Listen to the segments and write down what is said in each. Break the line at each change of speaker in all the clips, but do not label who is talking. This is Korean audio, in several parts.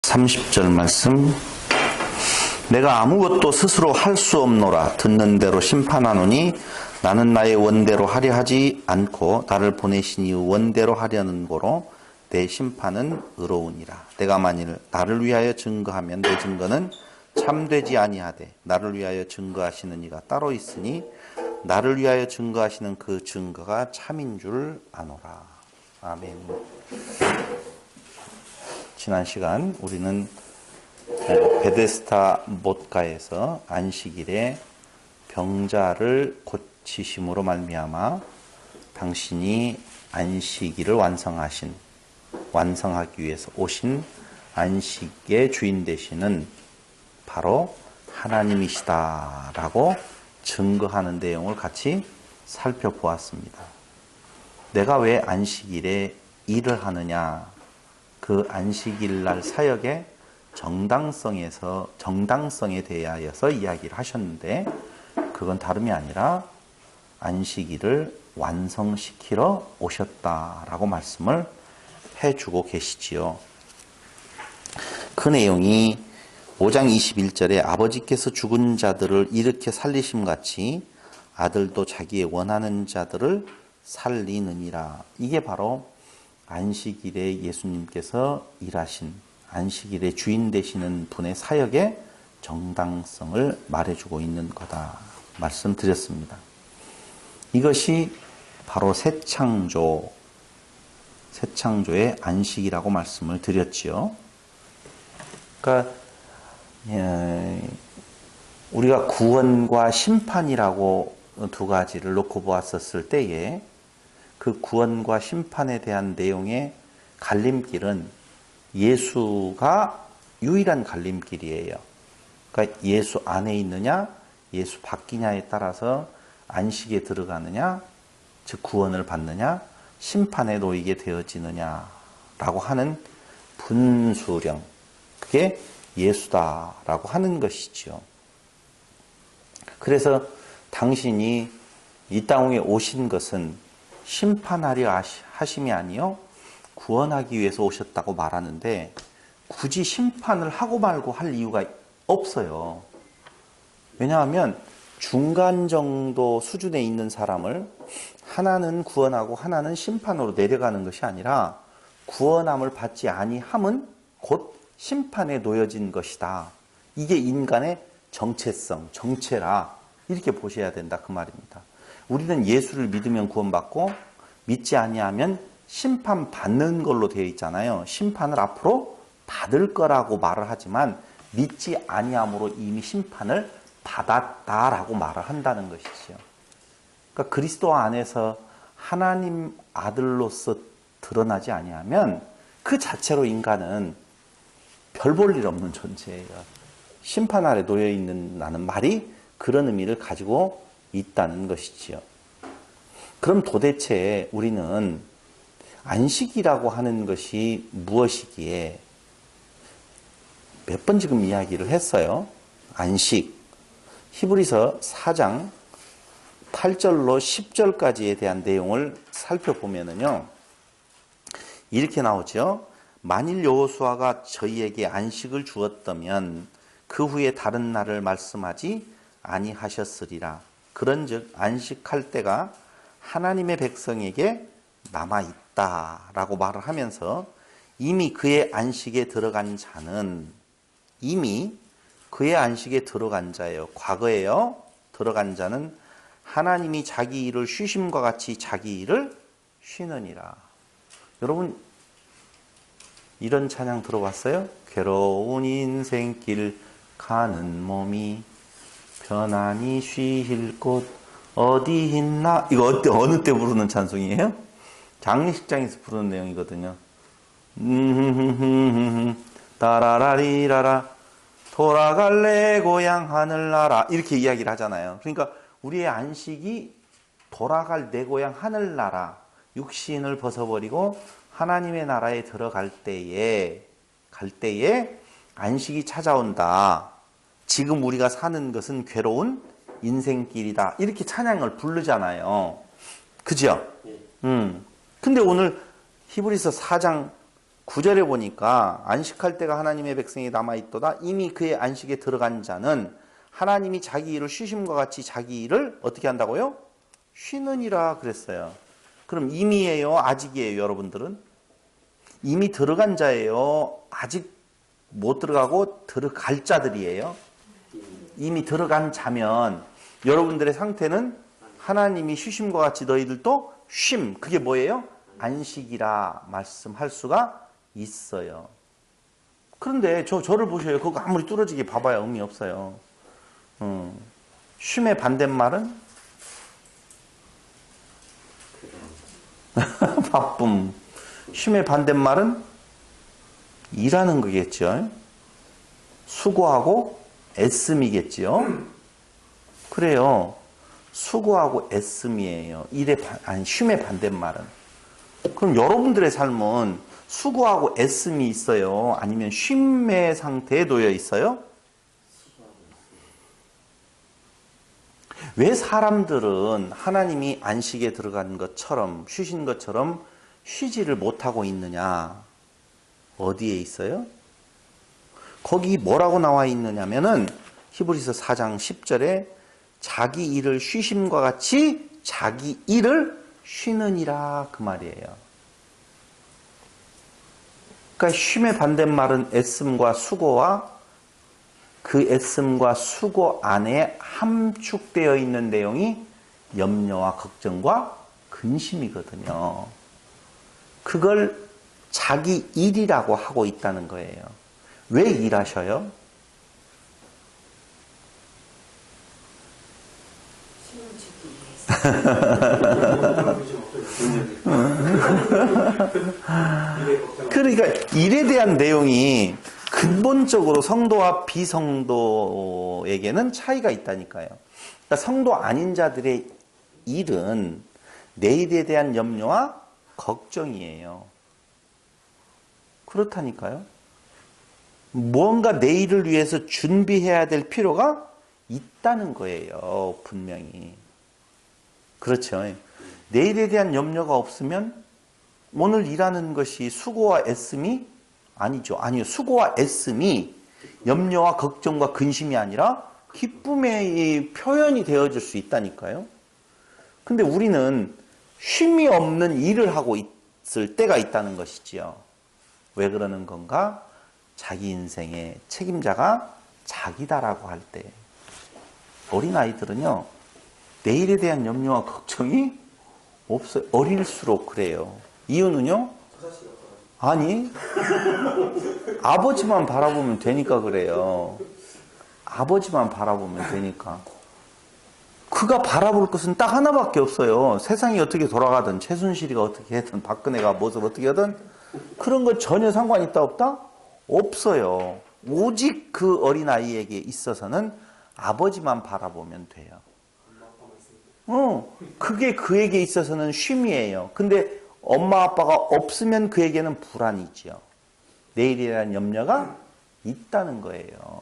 30절 말씀. 내가 아무것도 스스로 할 수 없노라. 듣는 대로 심판하노니 나는 나의 원대로 하려 하지 않고 나를 보내신 이유 원대로 하려는 거로 내 심판은 의로우니라. 내가 만일 나를 위하여 증거하면 내 증거는 참되지 아니하되 나를 위하여 증거하시는 이가 따로 있으니 나를 위하여 증거하시는 그 증거가 참인 줄 아노라. 아멘. 지난 시간 우리는 베데스다 못가에서 안식일에 병자를 고치심으로 말미암아 당신이 안식일을 완성하기 위해서 오신 안식의 주인 되시는 바로 하나님이시다라고 증거하는 내용을 같이 살펴보았습니다. 내가 왜 안식일에 일을 하느냐? 그 안식일 날 사역의 정당성에 대하여서 이야기를 하셨는데, 그건 다름이 아니라 안식일을 완성시키러 오셨다라고 말씀을 해주고 계시지요. 그 내용이 5장 21절에 아버지께서 죽은 자들을 일으켜 살리심 같이 아들도 자기의 원하는 자들을 살리느니라. 이게 바로 안식일에 예수님께서 일하신 안식일의 주인 되시는 분의 사역의 정당성을 말해주고 있는 거다 말씀드렸습니다. 이것이 바로 새 창조의 안식이라고 말씀을 드렸지요. 그러니까 우리가 구원과 심판이라고 두 가지를 놓고 보았었을 때에 그 구원과 심판에 대한 내용의 갈림길은 예수가 유일한 갈림길이에요. 그러니까 예수 안에 있느냐, 예수 밖이냐에 따라서 안식에 들어가느냐, 즉 구원을 받느냐, 심판에 놓이게 되어지느냐라고 하는 분수령, 그게 예수다라고 하는 것이죠. 그래서 당신이 이 땅에 오신 것은 심판하려 하심이 아니요 구원하기 위해서 오셨다고 말하는데, 굳이 심판을 하고 말고 할 이유가 없어요. 왜냐하면 중간 정도 수준에 있는 사람을 하나는 구원하고 하나는 심판으로 내려가는 것이 아니라 구원함을 받지 아니함은 곧 심판에 놓여진 것이다. 이게 인간의 정체라. 이렇게 보셔야 된다 그 말입니다. 우리는 예수를 믿으면 구원받고 믿지 아니하면 심판받는 걸로 되어 있잖아요. 심판을 앞으로 받을 거라고 말을 하지만 믿지 아니함으로 이미 심판을 받았다라고 말을 한다는 것이죠. 그러니까 그리스도 안에서 하나님 아들로서 드러나지 아니하면 그 자체로 인간은 별 볼 일 없는 존재예요. 심판 아래 놓여 있는다는 말이 그런 의미를 가지고 있다는 것이지요. 그럼 도대체 우리는 안식이라고 하는 것이 무엇이기에 몇 번 지금 이야기를 했어요. 안식. 히브리서 4장 8절로 10절까지에 대한 내용을 살펴보면은요, 이렇게 나오죠. 만일 여호수아가 저희에게 안식을 주었다면 그 후에 다른 날을 말씀하지 아니하셨으리라. 그런즉 안식할 때가 하나님의 백성에게 남아있다라고 말을 하면서 이미 그의 안식에 들어간 자는 이미 그의 안식에 들어간 자예요. 과거에요. 들어간 자는 하나님이 자기 일을 쉬심과 같이 자기 일을 쉬느니라. 여러분 이런 찬양 들어봤어요? 괴로운 인생길 가는 몸이 편안히 쉴 곳 어디 있나? 이거 어느 때 부르는 찬송이에요? 장례식장에서 부르는 내용이거든요. 따라라리라라 돌아갈래 고향 하늘나라 이렇게 이야기를 하잖아요. 그러니까 우리의 안식이 돌아갈 내 고향 하늘나라, 육신을 벗어버리고 하나님의 나라에 들어갈 때에 안식이 찾아온다. 지금 우리가 사는 것은 괴로운 인생길이다. 이렇게 찬양을 부르잖아요. 그죠? 근데 오늘 히브리서 4장 9절에 보니까 안식할 때가 하나님의 백성이 남아있도다. 이미 그의 안식에 들어간 자는 하나님이 자기 일을 쉬심과 같이 자기 일을 어떻게 한다고요? 쉬느니라 그랬어요. 그럼 이미예요? 아직이에요? 여러분들은? 이미 들어간 자예요? 아직 못 들어가고 들어갈 자들이에요? 이미 들어간 자면 여러분들의 상태는 하나님이 쉬심과 같이 너희들도 쉼. 그게 뭐예요? 안식이라 말씀할 수가 있어요. 그런데 저를 보셔요. 그거 아무리 뚫어지게 봐봐야 의미 없어요. 쉼의 반대말은 바쁨. 쉼의 반대말은 일하는 거겠죠. 수고하고 애씀이겠죠. 그래요. 수고하고 애씀이에요. 쉼의 반대말은. 그럼 여러분들의 삶은 수고하고 애씀이 있어요? 아니면 쉼의 상태에 놓여 있어요? 왜 사람들은 하나님이 안식에 들어간 것처럼, 쉬신 것처럼 쉬지를 못하고 있느냐? 어디에 있어요? 거기 뭐라고 나와 있느냐면은 히브리서 4장 10절에 자기 일을 쉬심과 같이 자기 일을 쉬느니라 그 말이에요. 그러니까 쉼의 반대말은 애씀과 수고와 그 애씀과 수고 안에 함축되어 있는 내용이 염려와 걱정과 근심이거든요. 그걸 자기 일이라고 하고 있다는 거예요. 왜 일하셔요? 그러니까 일에 대한 내용이 근본적으로 성도와 비성도에게는 차이가 있다니까요. 그러니까 성도 아닌 자들의 일은 내일에 대한 염려와 걱정이에요. 그렇다니까요. 무언가 내일을 위해서 준비해야 될 필요가 있다는 거예요. 분명히. 그렇죠. 내일에 대한 염려가 없으면 오늘 일하는 것이 수고와 애씀이 아니죠. 아니요. 수고와 애씀이 염려와 걱정과 근심이 아니라 기쁨의 표현이 되어질 수 있다니까요. 근데 우리는 쉼이 없는 일을 하고 있을 때가 있다는 것이지요. 왜 그러는 건가? 자기 인생의 책임자가 자기다라고 할 때. 어린아이들은요. 내일에 대한 염려와 걱정이 없어요. 어릴수록 그래요. 이유는요? 아니, 아버지만 바라보면 되니까 그래요. 아버지만 바라보면 되니까. 그가 바라볼 것은 딱 하나밖에 없어요. 세상이 어떻게 돌아가든, 최순실이가 어떻게 하든, 박근혜가 무엇을 어떻게 하든, 그런 건 전혀 상관 있다 없다? 없어요. 오직 그 어린아이에게 있어서는 아버지만 바라보면 돼요. 그게 그에게 있어서는 쉼이에요. 근데 엄마 아빠가 없으면 그에게는 불안이지요. 내일에 대한 염려가 있다는 거예요.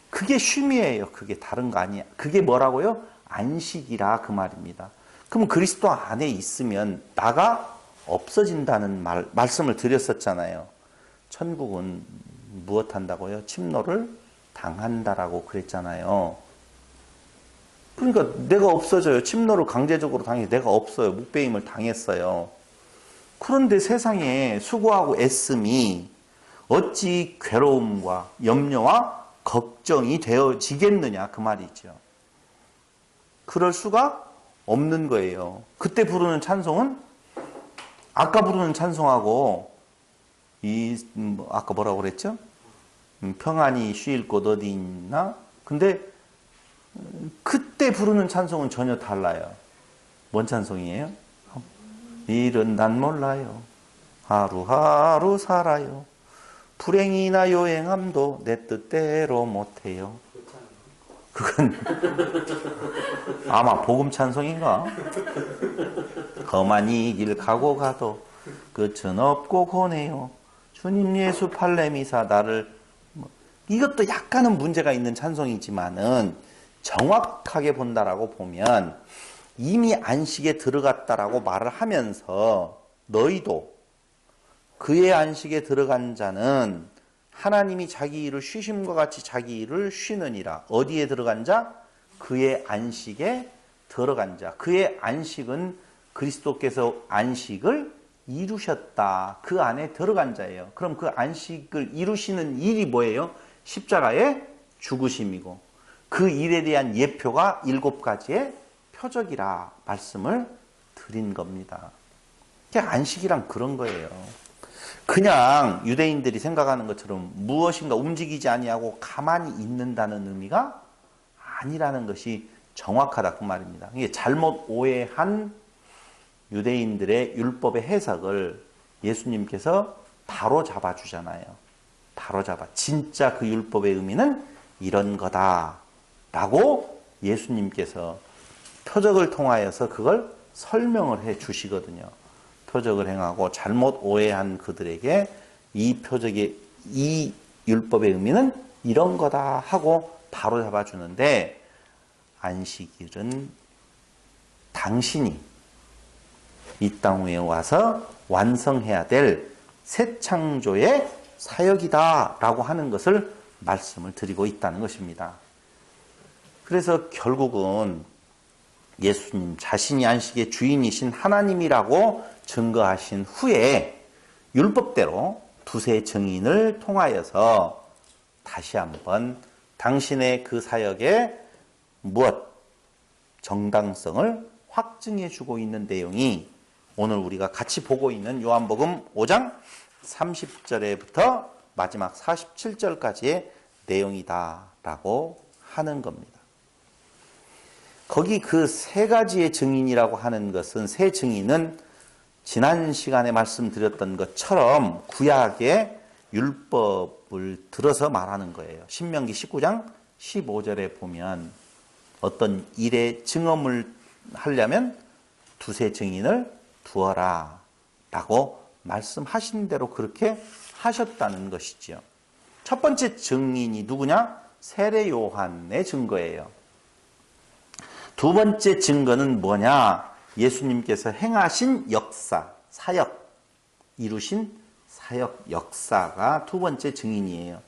그게 쉼이에요. 그게 다른 거 아니야. 그게 뭐라고요? 안식이라 그 말입니다. 그럼 그리스도 안에 있으면 나가 없어진다는 말씀을 드렸었잖아요. 천국은 무엇 한다고요? 침노를 당한다라고 그랬잖아요. 그러니까 내가 없어져요. 침노를 강제적으로 당해 내가 없어요. 묵배임을 당했어요. 그런데 세상에 수고하고 애씀이 어찌 괴로움과 염려와 걱정이 되어지겠느냐 그 말이죠. 그럴 수가 없는 거예요. 그때 부르는 찬송은 아까 부르는 찬송하고 아까 뭐라고 그랬죠? 평안히 쉴 곳 어디 있나? 근데 그때 부르는 찬송은 전혀 달라요. 뭔 찬송이에요? 일은 난 몰라요. 하루하루 살아요. 불행이나 요행함도 내 뜻대로 못해요. 그건 아마 복음 찬송인가? 험한 이 길 가고 가도 끝은 없고 고네요. 주님 예수 팔레미사 나를 이것도 약간은 문제가 있는 찬송이지만은 정확하게 본다라고 보면 이미 안식에 들어갔다라고 말을 하면서 너희도 그의 안식에 들어간 자는 하나님이 자기 일을 쉬심과 같이 자기 일을 쉬느니라. 어디에 들어간 자? 그의 안식에 들어간 자. 그의 안식은 그리스도께서 안식을 이루셨다. 그 안에 들어간 자예요. 그럼 그 안식을 이루시는 일이 뭐예요? 십자가의 죽으심이고 그 일에 대한 예표가 7가지의 표적이라 말씀을 드린 겁니다. 안식이란 그런 거예요. 그냥 유대인들이 생각하는 것처럼 무엇인가 움직이지 아니하고 가만히 있는다는 의미가 아니라는 것이 정확하다 그 말입니다. 이게 잘못 오해한 유대인들의 율법의 해석을 예수님께서 바로 잡아주잖아요. 바로 잡아. 진짜 그 율법의 의미는 이런 거다라고 예수님께서 표적을 통하여서 그걸 설명을 해 주시거든요. 표적을 행하고 잘못 오해한 그들에게 이 표적의 이 율법의 의미는 이런 거다 하고 바로 잡아주는데 안식일은 당신이 이 땅 위에 와서 완성해야 될 새 창조의 사역이다라고 하는 것을 말씀을 드리고 있다는 것입니다. 그래서 결국은 예수님 자신이 안식의 주인이신 하나님이라고 증거하신 후에 율법대로 두세 증인을 통하여서 다시 한번 당신의 그 사역의 무엇 정당성을 확증해 주고 있는 내용이 오늘 우리가 같이 보고 있는 요한복음 5장 30절에부터 마지막 47절까지의 내용이다라고 하는 겁니다. 거기 그 세 가지의 증인이라고 하는 것은 세 증인은 지난 시간에 말씀드렸던 것처럼 구약의 율법을 들어서 말하는 거예요. 신명기 19장 15절에 보면 어떤 일의 증언을 하려면 두세 증인을 두어라 라고 말씀하신 대로 그렇게 하셨다는 것이죠. 첫 번째 증인이 누구냐? 세례 요한의 증거예요. 두 번째 증거는 뭐냐? 예수님께서 행하신 역사, 사역, 이루신 사역 역사가 두 번째 증인이에요.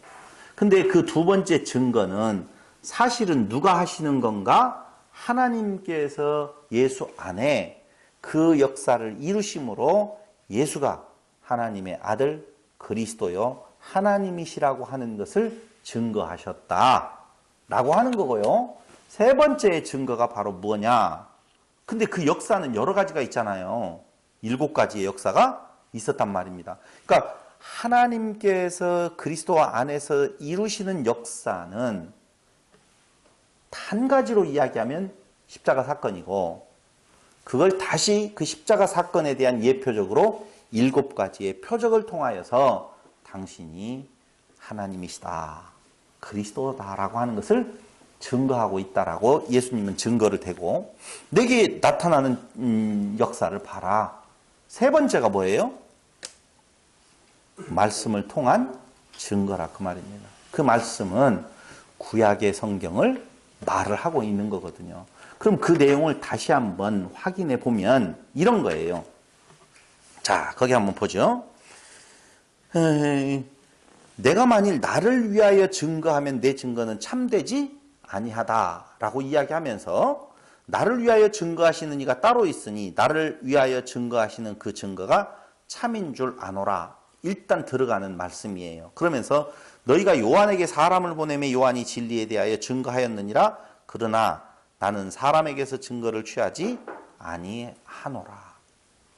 근데 그 두 번째 증거는 사실은 누가 하시는 건가? 하나님께서 예수 안에 그 역사를 이루심으로 예수가 하나님의 아들 그리스도요 하나님이시라고 하는 것을 증거하셨다라고 하는 거고요. 세 번째 증거가 바로 뭐냐? 근데 그 역사는 여러 가지가 있잖아요. 7가지의 역사가 있었단 말입니다. 그러니까 하나님께서 그리스도 안에서 이루시는 역사는 한 가지로 이야기하면 십자가 사건이고 그걸 다시 그 십자가 사건에 대한 예표적으로 7가지의 표적을 통하여서 당신이 하나님이시다, 그리스도다라고 하는 것을 증거하고 있다라고 예수님은 증거를 대고 내게 나타나는 역사를 봐라. 세 번째가 뭐예요? 말씀을 통한 증거라 그 말입니다. 그 말씀은 구약의 성경을 말을 하고 있는 거거든요. 그럼 그 내용을 다시 한번 확인해 보면 이런 거예요. 자, 거기 한번 보죠. 내가 만일 나를 위하여 증거하면 내 증거는 참되지 아니하다라고 이야기하면서 나를 위하여 증거하시는 이가 따로 있으니 나를 위하여 증거하시는 그 증거가 참인 줄 아노라. 일단 들어가는 말씀이에요. 그러면서 너희가 요한에게 사람을 보내매 요한이 진리에 대하여 증거하였느니라. 그러나 나는 사람에게서 증거를 취하지 아니하노라.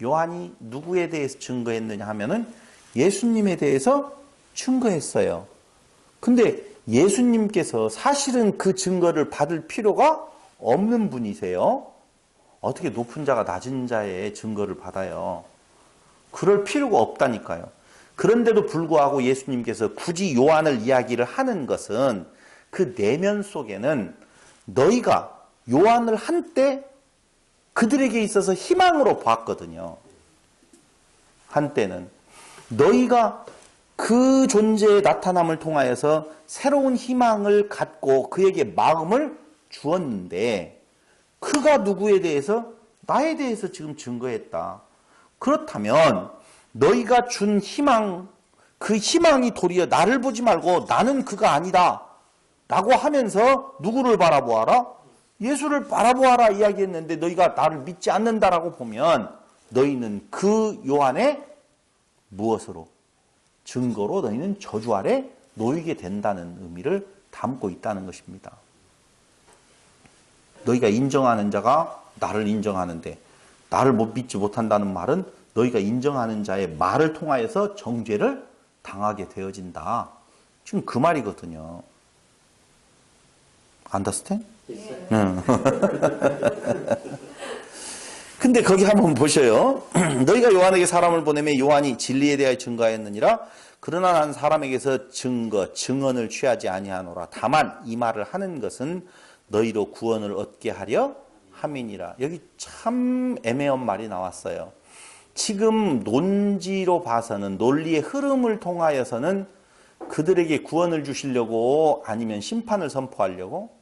요한이 누구에 대해서 증거했느냐 하면은 예수님에 대해서 증거했어요. 근데 예수님께서 사실은 그 증거를 받을 필요가 없는 분이세요. 어떻게 높은 자가 낮은 자의 증거를 받아요? 그럴 필요가 없다니까요. 그런데도 불구하고 예수님께서 굳이 요한을 이야기를 하는 것은 그 내면 속에는 너희가 요한을 한때 그들에게 있어서 희망으로 봤거든요. 한때는 너희가 그 존재의 나타남을 통하여서 새로운 희망을 갖고 그에게 마음을 주었는데 그가 누구에 대해서? 나에 대해서 지금 증거했다. 그렇다면 너희가 준 희망, 그 희망이 도리어 나를 보지 말고 나는 그가 아니다 라고 하면서 누구를 바라보아라? 예수를 바라보아라 이야기했는데 너희가 나를 믿지 않는다라고 보면 너희는 그 요한의 무엇으로? 증거로 너희는 저주 아래 놓이게 된다는 의미를 담고 있다는 것입니다. 너희가 인정하는 자가 나를 인정하는데 나를 못 믿지 못한다는 말은 너희가 인정하는 자의 말을 통하여서 정죄를 당하게 되어진다. 지금 그 말이거든요. Understand? 응. 근데 거기 한번 보셔요. 너희가 요한에게 사람을 보내며 요한이 진리에 대하여 증거하였느니라. 그러나 난 사람에게서 증언을 취하지 아니하노라. 다만 이 말을 하는 것은 너희로 구원을 얻게 하려 함이니라. 여기 참 애매한 말이 나왔어요. 지금 논지로 봐서는 논리의 흐름을 통하여서는 그들에게 구원을 주시려고 아니면 심판을 선포하려고?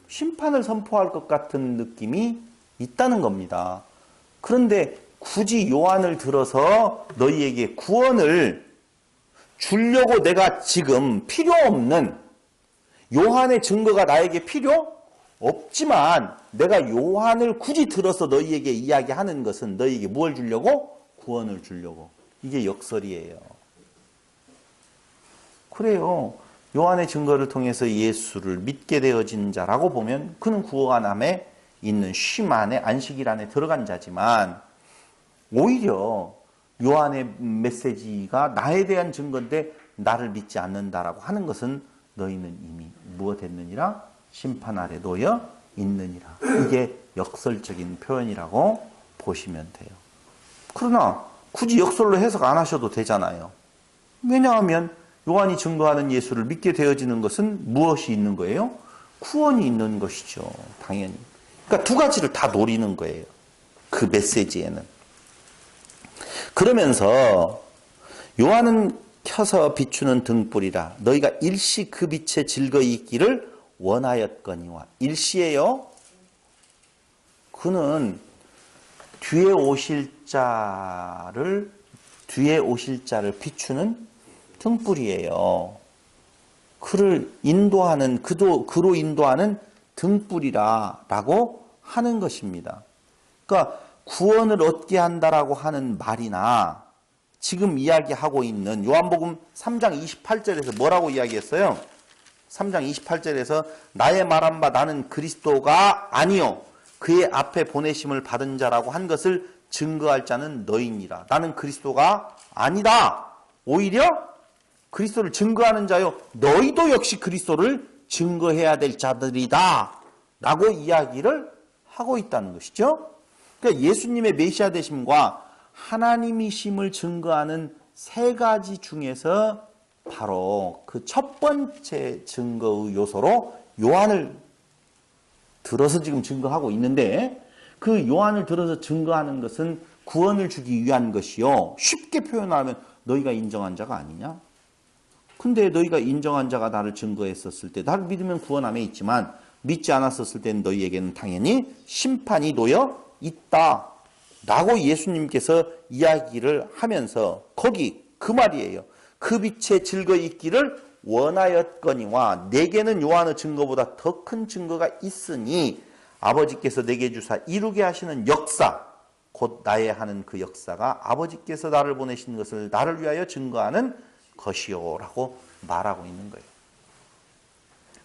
심판을 선포할 것 같은 느낌이 있다는 겁니다. 그런데 굳이 요한을 들어서 너희에게 구원을 주려고 내가 지금 필요 없는 요한의 증거가 나에게 필요 없지만 내가 요한을 굳이 들어서 너희에게 이야기하는 것은 너희에게 뭘 주려고? 구원을 주려고. 이게 역설이에요. 그래요. 요한의 증거를 통해서 예수를 믿게 되어진 자라고 보면 그는 구원함에 있는 쉼 안에 안식일 안에 들어간 자지만 오히려 요한의 메시지가 나에 대한 증거인데 나를 믿지 않는다라고 하는 것은 너희는 이미 무엇 했느니라? 심판 아래 놓여 있느니라. 이게 역설적인 표현이라고 보시면 돼요. 그러나 굳이 역설로 해석 안 하셔도 되잖아요. 왜냐하면 요한이 증거하는 예수를 믿게 되어지는 것은 무엇이 있는 거예요? 구원이 있는 것이죠. 당연히. 그러니까 두 가지를 다 노리는 거예요. 그 메시지에는. 그러면서 요한은 켜서 비추는 등불이라 너희가 일시 그 빛에 즐거이 있기를 원하였거니와. 일시예요. 그는 뒤에 오실 자를 비추는 등불이에요. 그를 인도하는 그로 인도하는 등불이라고 하는 것입니다. 그러니까 구원을 얻게 한다라고 하는 말이나 지금 이야기하고 있는 요한복음 3장 28절에서 뭐라고 이야기했어요? 3장 28절에서 나의 말한 바 나는 그리스도가 아니요 그의 앞에 보내심을 받은 자라고 한 것을 증거할 자는 너희니라. 나는 그리스도가 아니다. 오히려 그리스도를 증거하는 자요 너희도 역시 그리스도를 증거해야 될 자들이다 라고 이야기를 하고 있다는 것이죠. 그러니까 예수님의 메시아 되심과 하나님이심을 증거하는 세 가지 중에서 바로 그 첫 번째 증거의 요소로 요한을 들어서 지금 증거하고 있는데 그 요한을 들어서 증거하는 것은 구원을 주기 위한 것이요. 쉽게 표현하면 너희가 인정한 자가 아니냐? 근데 너희가 인정한 자가 나를 증거했었을 때 나를 믿으면 구원함에 있지만 믿지 않았었을 때는 너희에게는 당연히 심판이 놓여 있다 라고 예수님께서 이야기를 하면서 거기 그 말이에요. 그 빛에 즐거이 있기를 원하였거니와 내게는 요한의 증거보다 더 큰 증거가 있으니 아버지께서 내게 주사 이루게 하시는 역사 곧 나의 하는 그 역사가 아버지께서 나를 보내신 것을 나를 위하여 증거하는 것이요 라고 말하고 있는 거예요.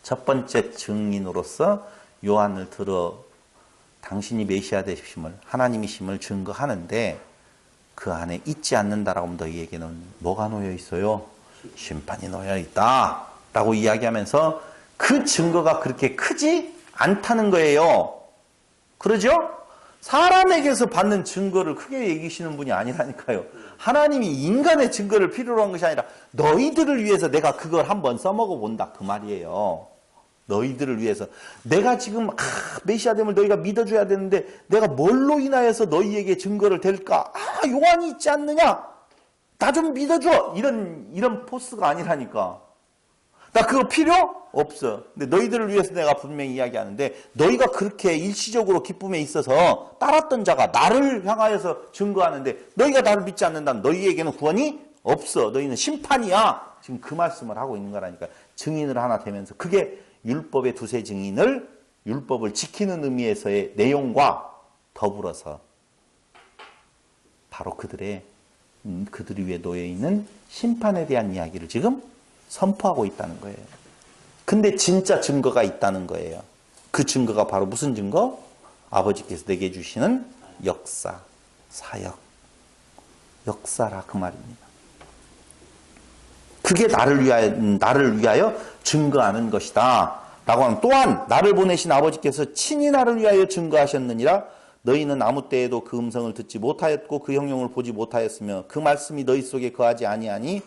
첫 번째 증인으로서 요한을 들어 당신이 메시아 되심을 하나님이심을 증거하는데 그 안에 있지 않는다라고 하면 너희에게는 뭐가 놓여 있어요? 심판이 놓여 있다 라고 이야기하면서 그 증거가 그렇게 크지 않다는 거예요. 그러죠? 사람에게서 받는 증거를 크게 얘기하시는 분이 아니라니까요. 하나님이 인간의 증거를 필요로 한 것이 아니라 너희들을 위해서 내가 그걸 한번 써먹어 본다 그 말이에요. 너희들을 위해서 내가 지금 메시아 됨을 너희가 믿어줘야 되는데 내가 뭘로 인하여서 너희에게 증거를 댈까? 요한이 있지 않느냐? 나 좀 믿어줘. 이런 포스가 아니라니까. 나 그거 필요 없어. 근데 너희들을 위해서 내가 분명히 이야기하는데 너희가 그렇게 일시적으로 기쁨에 있어서 따랐던 자가 나를 향하여서 증거하는데 너희가 나를 믿지 않는다면 너희에게는 구원이 없어. 너희는 심판이야. 지금 그 말씀을 하고 있는 거라니까. 증인을 하나 되면서 그게 율법의 두세 증인을 율법을 지키는 의미에서의 내용과 더불어서 바로 그들이 위에 놓여 있는 심판에 대한 이야기를 지금 선포하고 있다는 거예요. 근데 진짜 증거가 있다는 거예요. 그 증거가 바로 무슨 증거? 아버지께서 내게 주시는 역사, 사역, 역사라 그 말입니다. 그게 나를 위하여 증거하는 것이다 라고 하면, 또한 나를 보내신 아버지께서 친히 나를 위하여 증거하셨느니라. 너희는 아무 때에도 그 음성을 듣지 못하였고 그 형용을 보지 못하였으며 그 말씀이 너희 속에 거하지 아니하니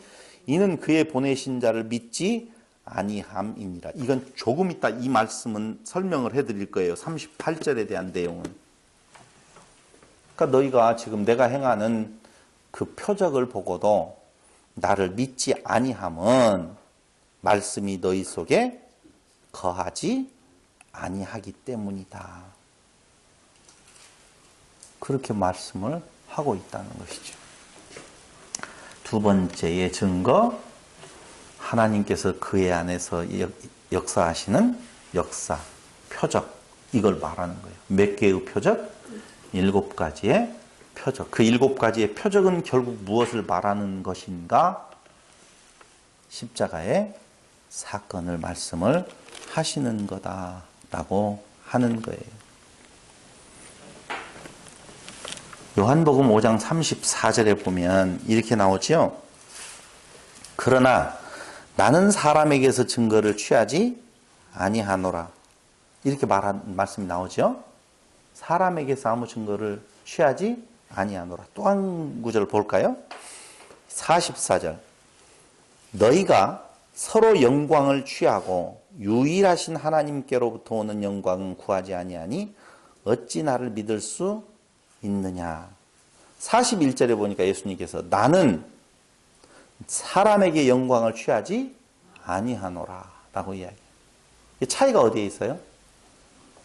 이는 그의 보내신 자를 믿지 아니함이니라. 이건 조금 이따 이 말씀은 설명을 해드릴 거예요. 38절에 대한 내용은. 그러니까 너희가 지금 내가 행하는 그 표적을 보고도 나를 믿지 아니함은 말씀이 너희 속에 거하지 아니하기 때문이다. 그렇게 말씀을 하고 있다는 것이죠. 두 번째의 증거, 하나님께서 그의 안에서 역사하시는 역사, 표적, 이걸 말하는 거예요. 몇 개의 표적? 7가지의 표적. 그 7가지의 표적은 결국 무엇을 말하는 것인가? 십자가의 사건을 말씀을 하시는 거다라고 하는 거예요. 요한복음 5장 34절에 보면 이렇게 나오죠. 그러나 나는 사람에게서 증거를 취하지 아니하노라. 이렇게 말씀이 나오죠. 사람에게서 아무 증거를 취하지 아니하노라. 또 한 구절 볼까요? 44절. 너희가 서로 영광을 취하고 유일하신 하나님께로부터 오는 영광은 구하지 아니하니 어찌 나를 믿을 수 있느냐. 41절에 보니까 예수님께서 나는 사람에게 영광을 취하지 아니하노라 라고 이야기해요. 차이가 어디에 있어요?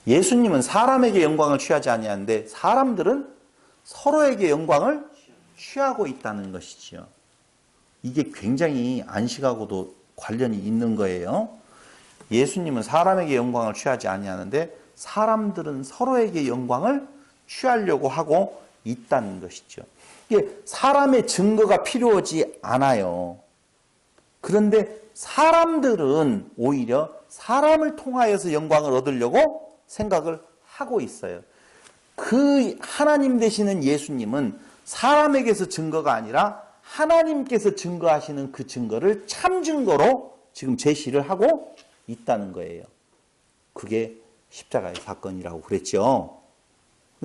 예수님은 사람에게 영광을 취하지 아니하는데 사람들은 서로에게 영광을 취하고 있다는 것이죠. 이게 굉장히 안식하고도 관련이 있는 거예요. 예수님은 사람에게 영광을 취하지 아니하는데 사람들은 서로에게 영광을 취하려고 하고 있다는 것이죠. 이게 사람의 증거가 필요하지 않아요. 그런데 사람들은 오히려 사람을 통하여서 영광을 얻으려고 생각을 하고 있어요. 그 하나님 되시는 예수님은 사람에게서 증거가 아니라 하나님께서 증거하시는 그 증거를 참 증거로 지금 제시를 하고 있다는 거예요. 그게 십자가의 사건이라고 그랬죠.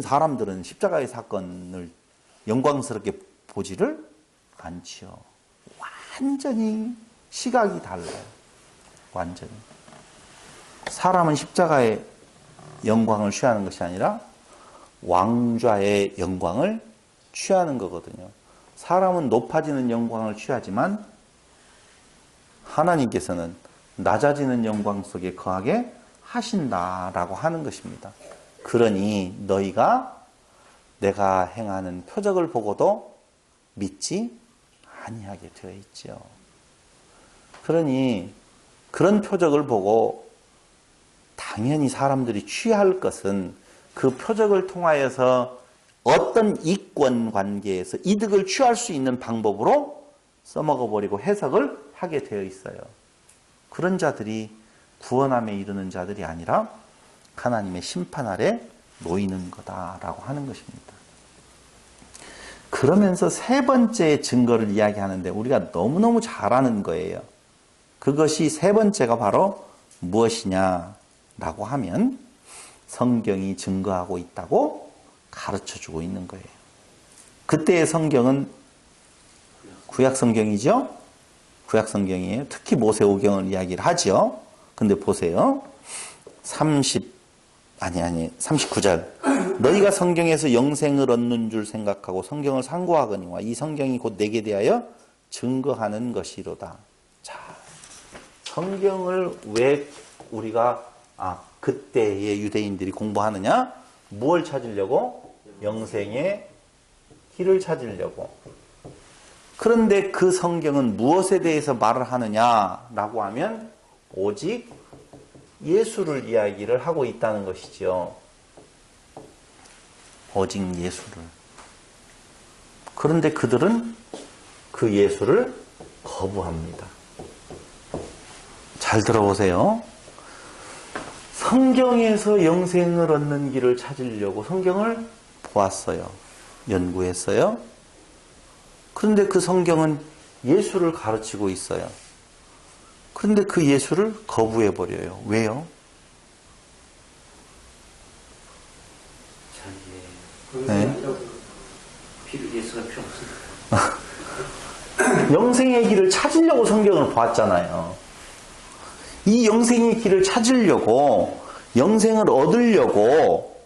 사람들은 십자가의 사건을 영광스럽게 보지를 않지요. 완전히 시각이 달라요. 완전히. 사람은 십자가의 영광을 취하는 것이 아니라 왕좌의 영광을 취하는 거거든요. 사람은 높아지는 영광을 취하지만 하나님께서는 낮아지는 영광 속에 거하게 하신다라고 하는 것입니다. 그러니 너희가 내가 행하는 표적을 보고도 믿지 아니하게 되어 있죠. 그러니 그런 표적을 보고 당연히 사람들이 취할 것은 그 표적을 통하여서 어떤 이권 관계에서 이득을 취할 수 있는 방법으로 써먹어버리고 해석을 하게 되어 있어요. 그런 자들이 구원함에 이르는 자들이 아니라 하나님의 심판 아래 놓이는 거다라고 하는 것입니다. 그러면서 세 번째 증거를 이야기하는데 우리가 너무너무 잘 아는 거예요. 그것이 세 번째가 바로 무엇이냐라고 하면 성경이 증거하고 있다고 가르쳐주고 있는 거예요. 그때의 성경은 구약 성경이죠. 구약 성경이에요. 특히 모세오경을 이야기를 하죠. 근데 보세요. 39절. 너희가 성경에서 영생을 얻는 줄 생각하고 성경을 상고하거니와 이 성경이 곧 내게 대하여 증거하는 것이로다. 자, 성경을 왜 우리가 그때의 유대인들이 공부하느냐? 무엇을 찾으려고? 영생의 길을 찾으려고. 그런데 그 성경은 무엇에 대해서 말을 하느냐라고 하면 오직 예수를 이야기를 하고 있다는 것이죠. 오직 예수를. 그런데 그들은 그 예수를 거부합니다. 잘 들어보세요. 성경에서 영생을 얻는 길을 찾으려고 성경을 보았어요. 연구했어요. 그런데 그 성경은 예수를 가르치고 있어요. 그런데 그 예수를 거부해버려요. 왜요? 네?
예수가 필요 없습니다.
영생의 길을 찾으려고 성경을 보았잖아요. 이 영생의 길을 찾으려고, 영생을 얻으려고,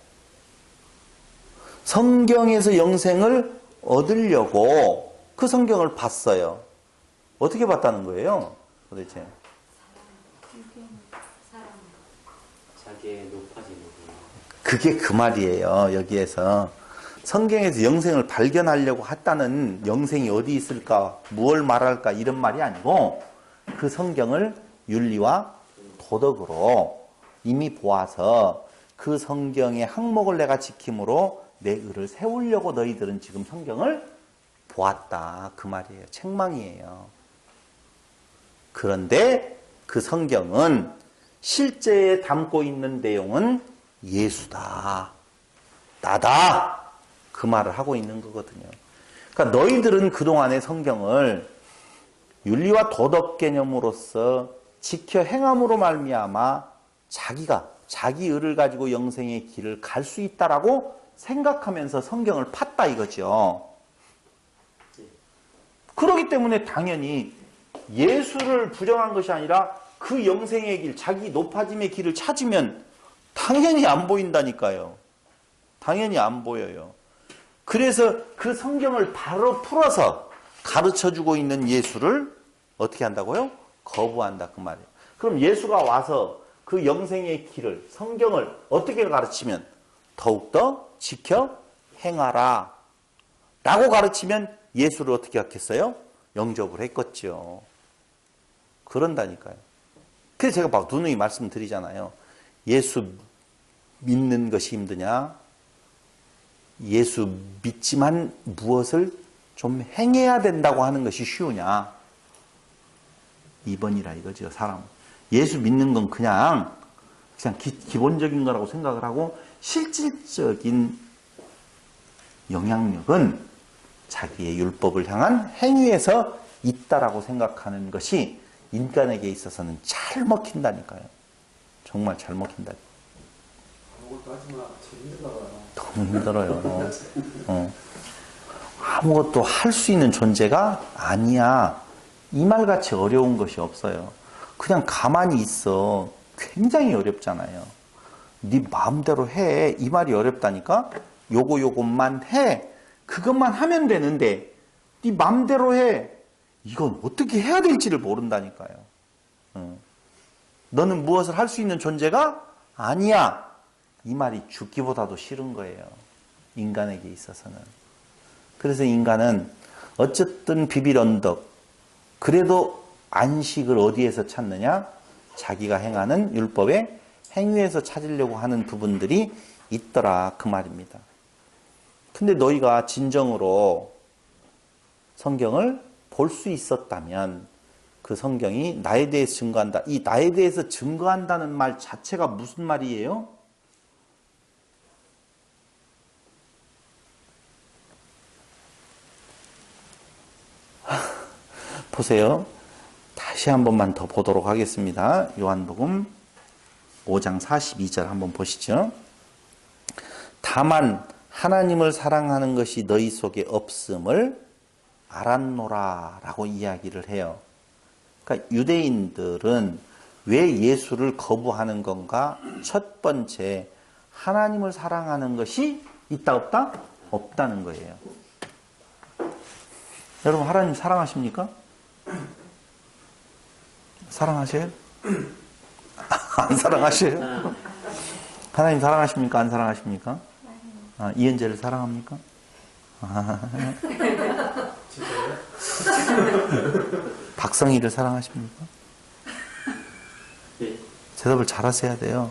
성경에서 영생을 얻으려고 그 성경을 봤어요. 어떻게 봤다는 거예요? 도대체.
자기의 높아지는 거.
그게 그 말이에요. 여기에서. 성경에서 영생을 발견하려고 했다는 영생이 어디 있을까, 무엇을 말할까 이런 말이 아니고 그 성경을 윤리와 도덕으로 이미 보아서 그 성경의 항목을 내가 지킴으로 내 의를 세우려고 너희들은 지금 성경을 보았다. 그 말이에요. 책망이에요. 그런데 그 성경은 실제에 담고 있는 내용은 예수다. 나다. 그 말을 하고 있는 거거든요. 그러니까 너희들은 그동안의 성경을 윤리와 도덕 개념으로서 지켜 행함으로 말미암아 자기가 자기 의를 가지고 영생의 길을 갈 수 있다라고 생각하면서 성경을 팠다 이거죠. 그렇기 때문에 당연히 예수를 부정한 것이 아니라 그 영생의 길, 자기 높아짐의 길을 찾으면 당연히 안 보인다니까요. 당연히 안 보여요. 그래서 그 성경을 바로 풀어서 가르쳐주고 있는 예수를 어떻게 한다고요? 거부한다 그 말이에요. 그럼 예수가 와서 그 영생의 길을, 성경을 어떻게 가르치면 더욱더 지켜 행하라 라고 가르치면 예수를 어떻게 했겠어요? 영접을 했겠죠. 그런다니까요. 그래서 제가 막 누누이 말씀드리잖아요. 예수 믿는 것이 힘드냐? 예수 믿지만 무엇을 좀 행해야 된다고 하는 것이 쉬우냐? 2번이라 이거죠, 사람. 예수 믿는 건 그냥 기본적인 거라고 생각을 하고 실질적인 영향력은 자기의 율법을 향한 행위에서 있다라고 생각하는 것이 인간에게 있어서는 잘 먹힌다니까요. 정말 잘 먹힌다니까요.
아무것도 하지 마. 힘들다 봐요.
너무 힘들어요. 아무것도 할 수 있는 존재가 아니야. 이 말같이 어려운 것이 없어요. 그냥 가만히 있어. 굉장히 어렵잖아요. 네 마음대로 해. 이 말이 어렵다니까? 요것만 해. 그것만 하면 되는데 네 마음대로 해. 이건 어떻게 해야 될지를 모른다니까요. 너는 무엇을 할 수 있는 존재가 아니야. 이 말이 죽기보다도 싫은 거예요. 인간에게 있어서는. 그래서 인간은 어쨌든 비빌 언덕, 그래도 안식을 어디에서 찾느냐? 자기가 행하는 율법의 행위에서 찾으려고 하는 부분들이 있더라 그 말입니다. 근데 너희가 진정으로 성경을 볼 수 있었다면 그 성경이 나에 대해서 증거한다. 이 나에 대해서 증거한다는 말 자체가 무슨 말이에요? 보세요. 다시 한 번만 더 보도록 하겠습니다. 요한복음 5장 42절 한번 보시죠. 다만 하나님을 사랑하는 것이 너희 속에 없음을 알았노라 라고 이야기를 해요. 그러니까 유대인들은 왜 예수를 거부하는 건가? 첫 번째, 하나님을 사랑하는 것이 있다 없다? 없다는 거예요. 여러분 하나님 사랑하십니까? 사랑하세요? 안 사랑하세요? 하나님 사랑하십니까? 안 사랑하십니까? 이은재를 사랑합니까?
진짜요?
박성희를 사랑하십니까?
네.
대답을 잘하셔야 돼요.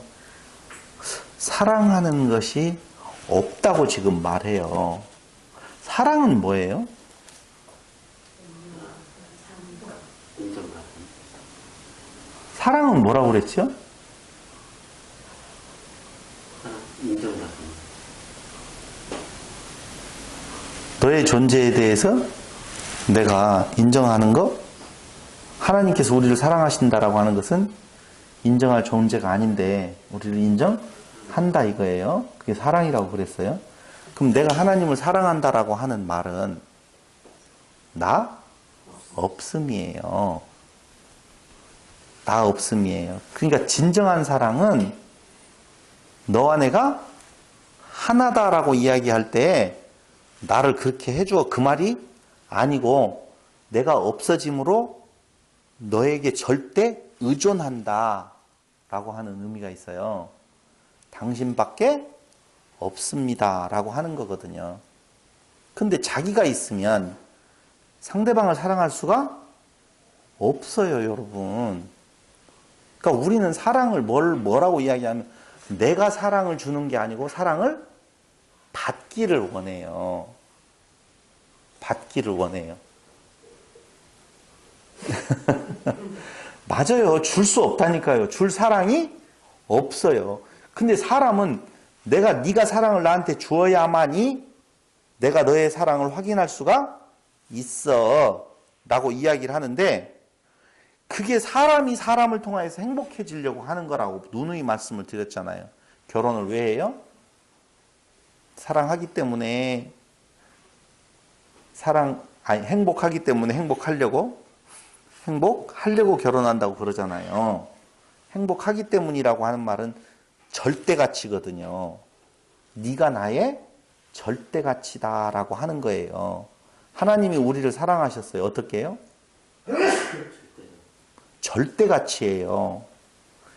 사랑하는 것이 없다고 지금 말해요. 사랑은 뭐예요?
인정받는.
사랑은 뭐라고 그랬죠?
인정받는.
너의 존재에 대해서 내가 인정하는 것? 하나님께서 우리를 사랑하신다라고 하는 것은 인정할 존재가 아닌데 우리를 인정한다 이거예요. 그게 사랑이라고 그랬어요. 그럼 내가 하나님을 사랑한다라고 하는 말은 나 없음이에요. 나 없음이에요. 그러니까 진정한 사랑은 너와 내가 하나다라고 이야기할 때 나를 그렇게 해줘 그 말이 아니고 내가 없어짐으로 너에게 절대 의존한다 라고 하는 의미가 있어요. 당신밖에 없습니다 라고 하는 거거든요. 근데 자기가 있으면 상대방을 사랑할 수가 없어요, 여러분. 그러니까 우리는 사랑을 뭐라고 이야기하면 내가 사랑을 주는 게 아니고 사랑을 받기를 원해요. 받기를 원해요. 맞아요. 줄 수 없다니까요. 줄 사랑이 없어요. 근데 사람은 네가 사랑을 나한테 주어야만이 내가 너의 사랑을 확인할 수가 있어 라고 이야기를 하는데 그게 사람이 사람을 통해서 행복해지려고 하는 거라고 누누이 말씀을 드렸잖아요. 결혼을 왜 해요? 사랑하기 때문에 행복하기 때문에 행복하려고 결혼한다고 그러잖아요. 행복하기 때문이라고 하는 말은 절대가치거든요. 네가 나의 절대가치다라고 하는 거예요. 하나님이 우리를 사랑하셨어요. 어떻게 해요? 절대가치예요.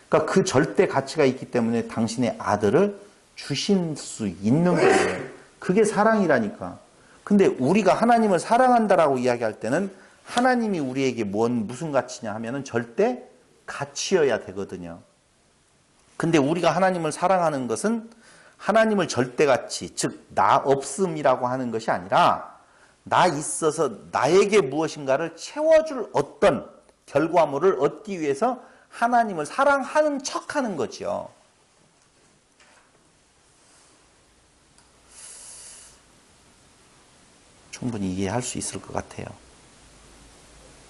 그러니까 그 절대가치가 있기 때문에 당신의 아들을 주신 수 있는 거예요. 그게 사랑이라니까. 근데 우리가 하나님을 사랑한다라고 이야기할 때는 하나님이 우리에게 무슨 가치냐 하면은 절대 가치여야 되거든요. 근데 우리가 하나님을 사랑하는 것은 하나님을 절대 가치, 즉 나 없음이라고 하는 것이 아니라 나 있어서 나에게 무엇인가를 채워줄 어떤 결과물을 얻기 위해서 하나님을 사랑하는 척하는 거죠. 충분히 이해할 수 있을 것 같아요.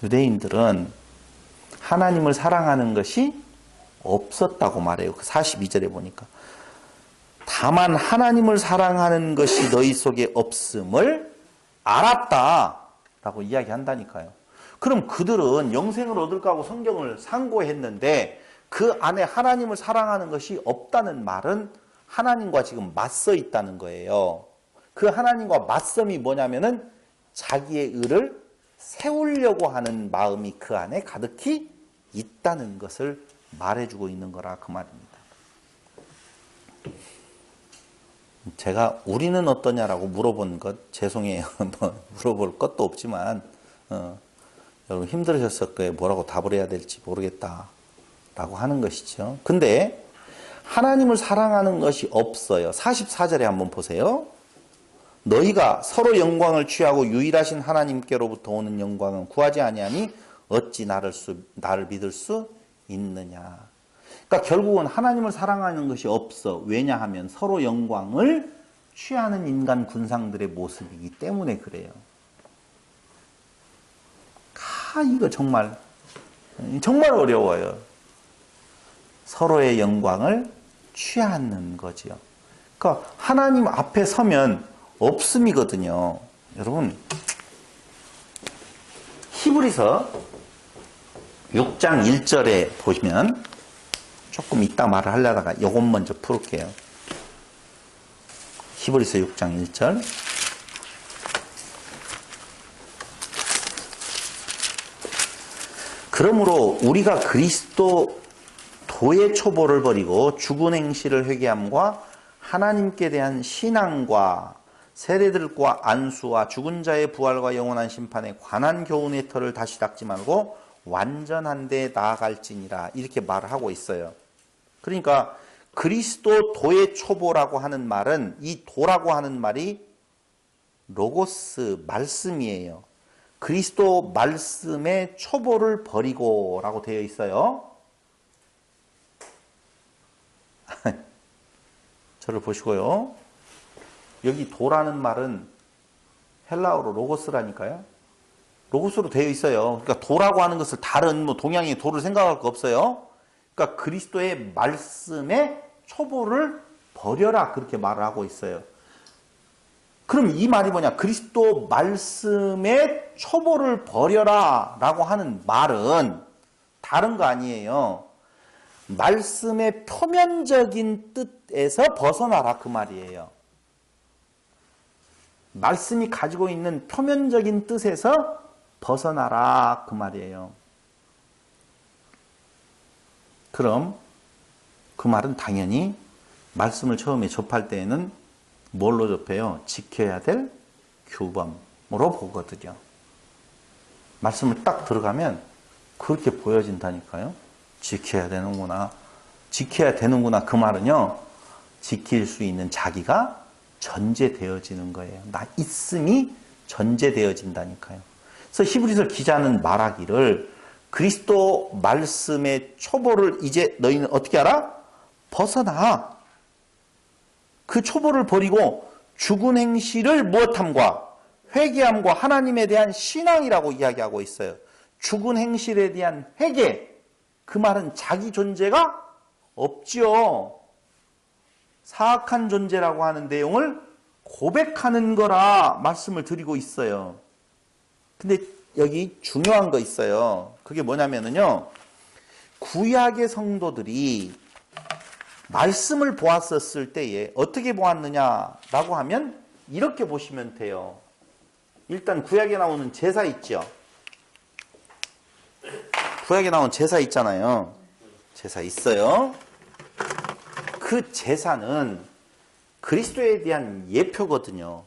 유대인들은 하나님을 사랑하는 것이 없었다고 말해요. 42절에 보니까. 다만 하나님을 사랑하는 것이 너희 속에 없음을 알았다라고 이야기한다니까요. 그럼 그들은 영생을 얻을까 하고 성경을 상고했는데 그 안에 하나님을 사랑하는 것이 없다는 말은 하나님과 지금 맞서 있다는 거예요. 그 하나님과 맞섬이 뭐냐면은 자기의 의를 세우려고 하는 마음이 그 안에 가득히 있다는 것을 말해주고 있는 거라 그 말입니다. 제가 우리는 어떠냐라고 물어본 것 죄송해요. 물어볼 것도 없지만 여러분 힘들으셨을 거예요. 뭐라고 답을 해야 될지 모르겠다라고 하는 것이죠. 근데 하나님을 사랑하는 것이 없어요. 44절에 한번 보세요. 너희가 서로 영광을 취하고 유일하신 하나님께로부터 오는 영광은 구하지 아니하니 어찌 나를 믿을 수 있느냐. 그러니까 결국은 하나님을 사랑하는 것이 없어. 왜냐하면 서로 영광을 취하는 인간 군상들의 모습이기 때문에 그래요. 이거 정말 어려워요. 서로의 영광을 취하는 거지요. 그러니까 하나님 앞에 서면 없음이거든요. 여러분 히브리서 6장 1절에 보시면 조금 이따 말을 하려다가 이것 먼저 풀을게요. 히브리서 6장 1절. 그러므로 우리가 그리스도 도의 초보를 버리고 죽은 행실을 회개함과 하나님께 대한 신앙과 세례들과 안수와 죽은 자의 부활과 영원한 심판에 관한 교훈의 털을 다시 닦지 말고 완전한 데 나아갈지니라, 이렇게 말을 하고 있어요. 그러니까 그리스도 도의 초보라고 하는 말은, 이 도라고 하는 말이 로고스, 말씀이에요. 그리스도 말씀의 초보를 버리고 라고 되어 있어요. 저를 보시고요. 여기 도라는 말은 헬라어로 로고스라니까요. 로고스로 되어 있어요. 그러니까 도라고 하는 것을 다른 동양의 도를 생각할 거 없어요. 그러니까 그리스도의 말씀의 초보를 버려라, 그렇게 말을 하고 있어요. 그럼 이 말이 뭐냐? 그리스도 말씀의 초보를 버려라 라고 하는 말은 다른 거 아니에요. 말씀의 표면적인 뜻에서 벗어나라, 그 말이에요. 말씀이 가지고 있는 표면적인 뜻에서 벗어나라, 그 말이에요. 그럼 그 말은 당연히 말씀을 처음에 접할 때에는 뭘로 접해요? 지켜야 될 규범으로 보거든요. 말씀을 딱 들어가면 그렇게 보여진다니까요. 지켜야 되는구나. 지켜야 되는구나. 그 말은요, 지킬 수 있는 자기가 전제되어지는 거예요. 나 있음이 전제되어진다니까요. 그래서 히브리서 기자는 말하기를 그리스도 말씀의 초보를 이제 너희는 어떻게 알아? 벗어나. 그 초보를 버리고 죽은 행실을 무엇함과 회개함과 하나님에 대한 신앙이라고 이야기하고 있어요. 죽은 행실에 대한 회개. 그 말은 자기 존재가 없지요. 사악한 존재라고 하는 내용을 고백하는 거라 말씀을 드리고 있어요. 근데 여기 중요한 거 있어요. 그게 뭐냐면요, 구약의 성도들이 말씀을 보았었을 때에 어떻게 보았느냐라고 하면 이렇게 보시면 돼요. 일단 구약에 나오는 제사 있죠. 구약에 나온 제사 있잖아요. 제사 있어요. 그 제사는 그리스도에 대한 예표거든요.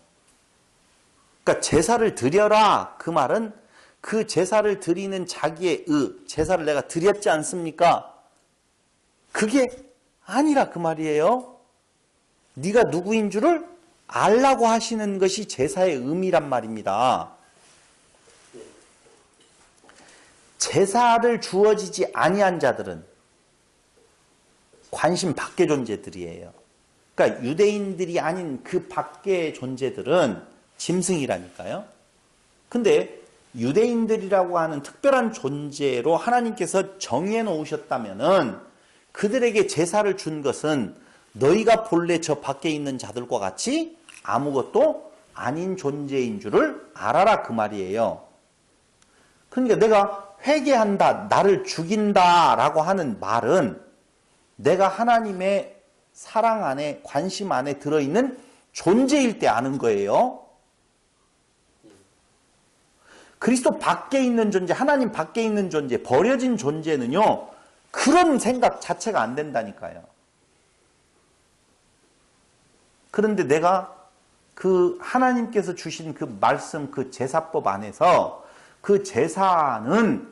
그러니까 제사를 드려라, 그 말은 그 제사를 드리는 자기의 제사를 내가 드렸지 않습니까? 그게 아니라 그 말이에요. 네가 누구인 줄을 알라고 하시는 것이 제사의 의미란 말입니다. 제사를 주어지지 아니한 자들은 관심 밖의 존재들이에요. 그러니까 유대인들이 아닌 그 밖의 존재들은 짐승이라니까요. 근데 유대인들이라고 하는 특별한 존재로 하나님께서 정해 놓으셨다면은 그들에게 제사를 준 것은 너희가 본래 저 밖에 있는 자들과 같이 아무것도 아닌 존재인 줄을 알아라, 그 말이에요. 그러니까 내가 회개한다, 나를 죽인다 라고 하는 말은 내가 하나님의 사랑 안에, 관심 안에 들어있는 존재일 때 아는 거예요. 그리스도 밖에 있는 존재, 하나님 밖에 있는 존재, 버려진 존재는요, 그런 생각 자체가 안 된다니까요. 그런데 내가 그 하나님께서 주신 그 말씀, 그 제사법 안에서 그 제사는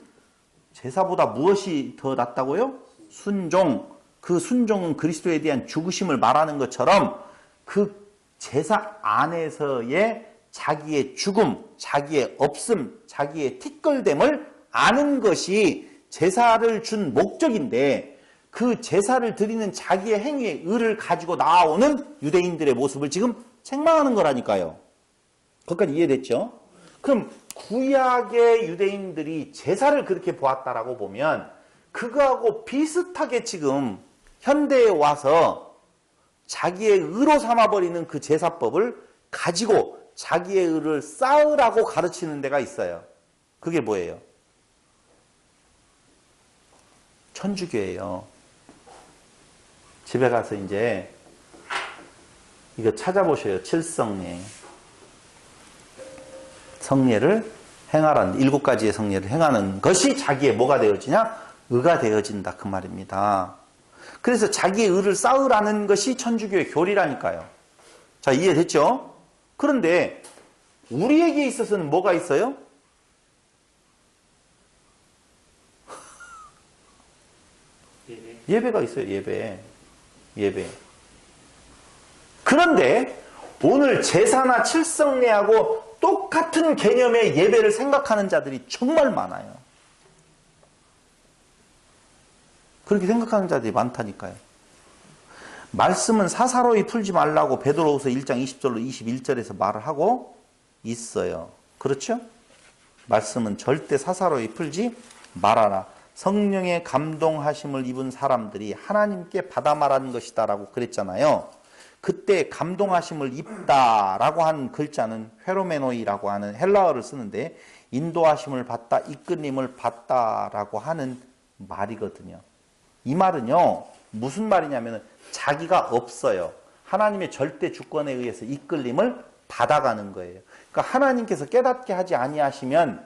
제사보다 무엇이 더 낫다고요? 순종. 그 순종은 그리스도에 대한 죽으심을 말하는 것처럼 그 제사 안에서의 자기의 죽음, 자기의 없음, 자기의 티끌됨을 아는 것이 제사를 준 목적인데, 그 제사를 드리는 자기의 행위의 의를 가지고 나오는 유대인들의 모습을 지금 책망하는 거라니까요. 거기까지 이해됐죠? 그럼 구약의 유대인들이 제사를 그렇게 보았다라고 보면 그거하고 비슷하게 지금 현대에 와서 자기의 의로 삼아버리는 그 제사법을 가지고 자기의 의를 쌓으라고 가르치는 데가 있어요. 그게 뭐예요? 천주교예요. 집에 가서 이제 이거 찾아보셔요. 칠성례. 성례를 행하라는 7가지의 성례를 행하는 것이 자기의 뭐가 되어지냐? 의가 되어진다 그 말입니다. 그래서 자기의 의를 쌓으라는 것이 천주교의 교리라니까요. 자, 이해됐죠? 그런데 우리에게 있어서는 뭐가 있어요? 예배가 있어요. 예배. 그런데 오늘 제사나 칠성례하고 똑같은 개념의 예배를 생각하는 자들이 정말 많아요. 그렇게 생각하는 자들이 많다니까요. 말씀은 사사로이 풀지 말라고 베드로후서 1장 20절로 21절에서 말을 하고 있어요. 그렇죠? 말씀은 절대 사사로이 풀지 말아라. 성령의 감동하심을 입은 사람들이 하나님께 받아 말하는 것이다 라고 그랬잖아요. 그때 감동하심을 입다라고 한 글자는 회로메노이라고 하는 헬라어를 쓰는데 인도하심을 받다, 이끌림을 받다라고 하는 말이거든요. 이 말은요, 무슨 말이냐면 자기가 없어요. 하나님의 절대 주권에 의해서 이끌림을 받아가는 거예요. 그러니까 하나님께서 깨닫게 하지 아니하시면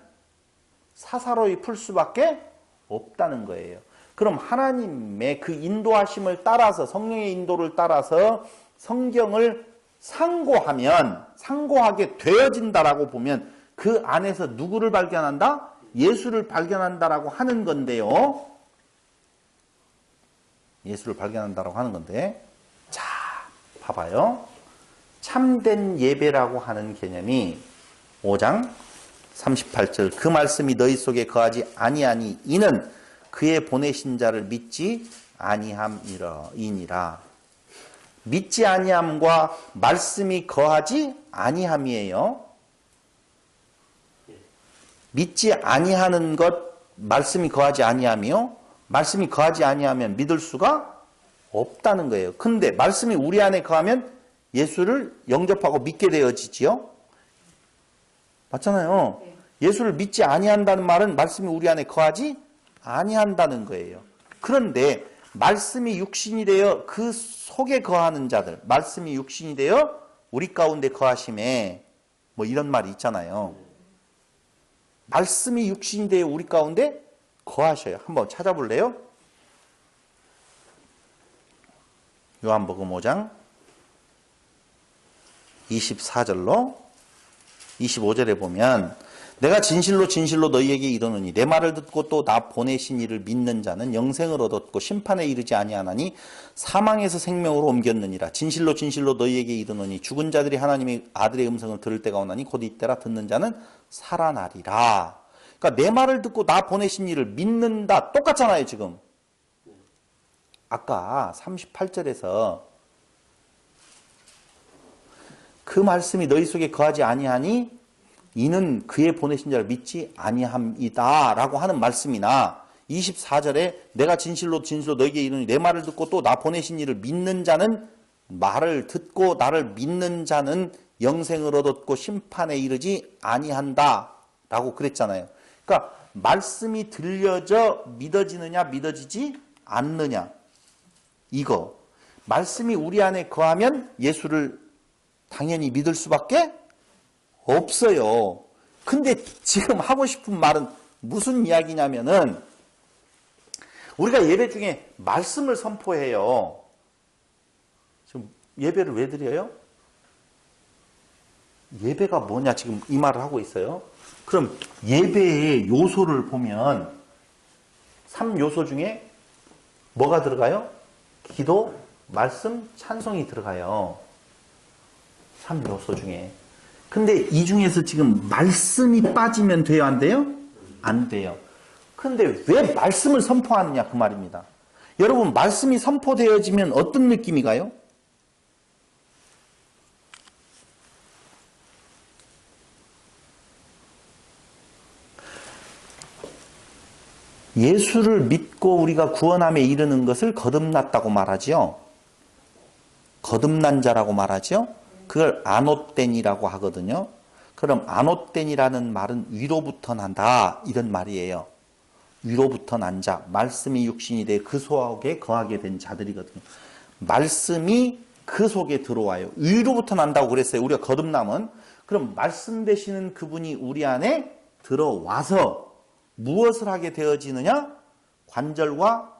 사사로이 풀 수밖에 없다는 거예요. 그럼 하나님의 그 인도하심을 따라서, 성령의 인도를 따라서 성경을 상고하게 되어진다라고 보면 그 안에서 누구를 발견한다? 예수를 발견한다라고 하는 건데요. 예수를 발견한다라고 하는 건데, 자, 봐봐요. 참된 예배라고 하는 개념이 5장 38절 그 말씀이 너희 속에 거하지 아니하니 이는 그의 보내신 자를 믿지 아니함이니라. 믿지 아니함과 말씀이 거하지 아니함이에요. 믿지 아니하는 것, 말씀이 거하지 아니함이요. 말씀이 거하지 아니하면 믿을 수가 없다는 거예요. 근데 말씀이 우리 안에 거하면 예수를 영접하고 믿게 되어지지요. 맞잖아요. 예수를 믿지 아니한다는 말은 말씀이 우리 안에 거하지 아니한다는 거예요. 그런데 말씀이 육신이 되어 그 속에 거하는 자들, 말씀이 육신이 되어 우리 가운데 거하심에 뭐 이런 말이 있잖아요. 말씀이 육신이 되어 우리 가운데 거하셔요. 한번 찾아볼래요? 요한복음 5장 24절로 25절에 보면 내가 진실로 진실로 너희에게 이르노니 내 말을 듣고 또 나 보내신 이를 믿는 자는 영생을 얻었고 심판에 이르지 아니하나니 사망에서 생명으로 옮겼느니라. 진실로 진실로 너희에게 이르노니 죽은 자들이 하나님의 아들의 음성을 들을 때가 오나니 곧 이때라. 듣는 자는 살아나리라. 그러니까 내 말을 듣고 나 보내신 이를 믿는다. 똑같잖아요 지금. 아까 38절에서 그 말씀이 너희 속에 거하지 아니하니 이는 그의 보내신 자를 믿지 아니함이다 라고 하는 말씀이나 24절에 내가 진실로 진실로 너희에게 이르노니 내 말을 듣고 또 나 보내신 이를 믿는 자는 말을 듣고 나를 믿는 자는 영생을 얻었고 심판에 이르지 아니한다 라고 그랬잖아요. 그러니까 말씀이 들려져 믿어지느냐 믿어지지 않느냐, 이거 말씀이 우리 안에 거하면 예수를 당연히 믿을 수밖에 없어요. 근데 지금 하고 싶은 말은 무슨 이야기냐면은 우리가 예배 중에 말씀을 선포해요. 지금 예배를 왜 드려요? 예배가 뭐냐 지금 이 말을 하고 있어요. 그럼 예배의 요소를 보면 3요소 중에 뭐가 들어가요? 기도, 말씀, 찬송이 들어가요. 3요소 중에. 근데 이 중에서 지금 말씀이 빠지면 돼요? 안 돼요? 안 돼요. 근데 왜 말씀을 선포하느냐 그 말입니다. 여러분 말씀이 선포되어지면 어떤 느낌이 가요? 예수를 믿고 우리가 구원함에 이르는 것을 거듭났다고 말하죠. 거듭난 자라고 말하죠. 그걸 아노땐이라고 하거든요. 그럼 아노땐이라는 말은 위로부터 난다 이런 말이에요. 위로부터 난 자, 말씀이 육신이 돼 그 속에 거하게 된 자들이거든요. 말씀이 그 속에 들어와요. 위로부터 난다고 그랬어요. 우리가 거듭남은. 그럼 말씀 되시는 그분이 우리 안에 들어와서 무엇을 하게 되어지느냐? 관절과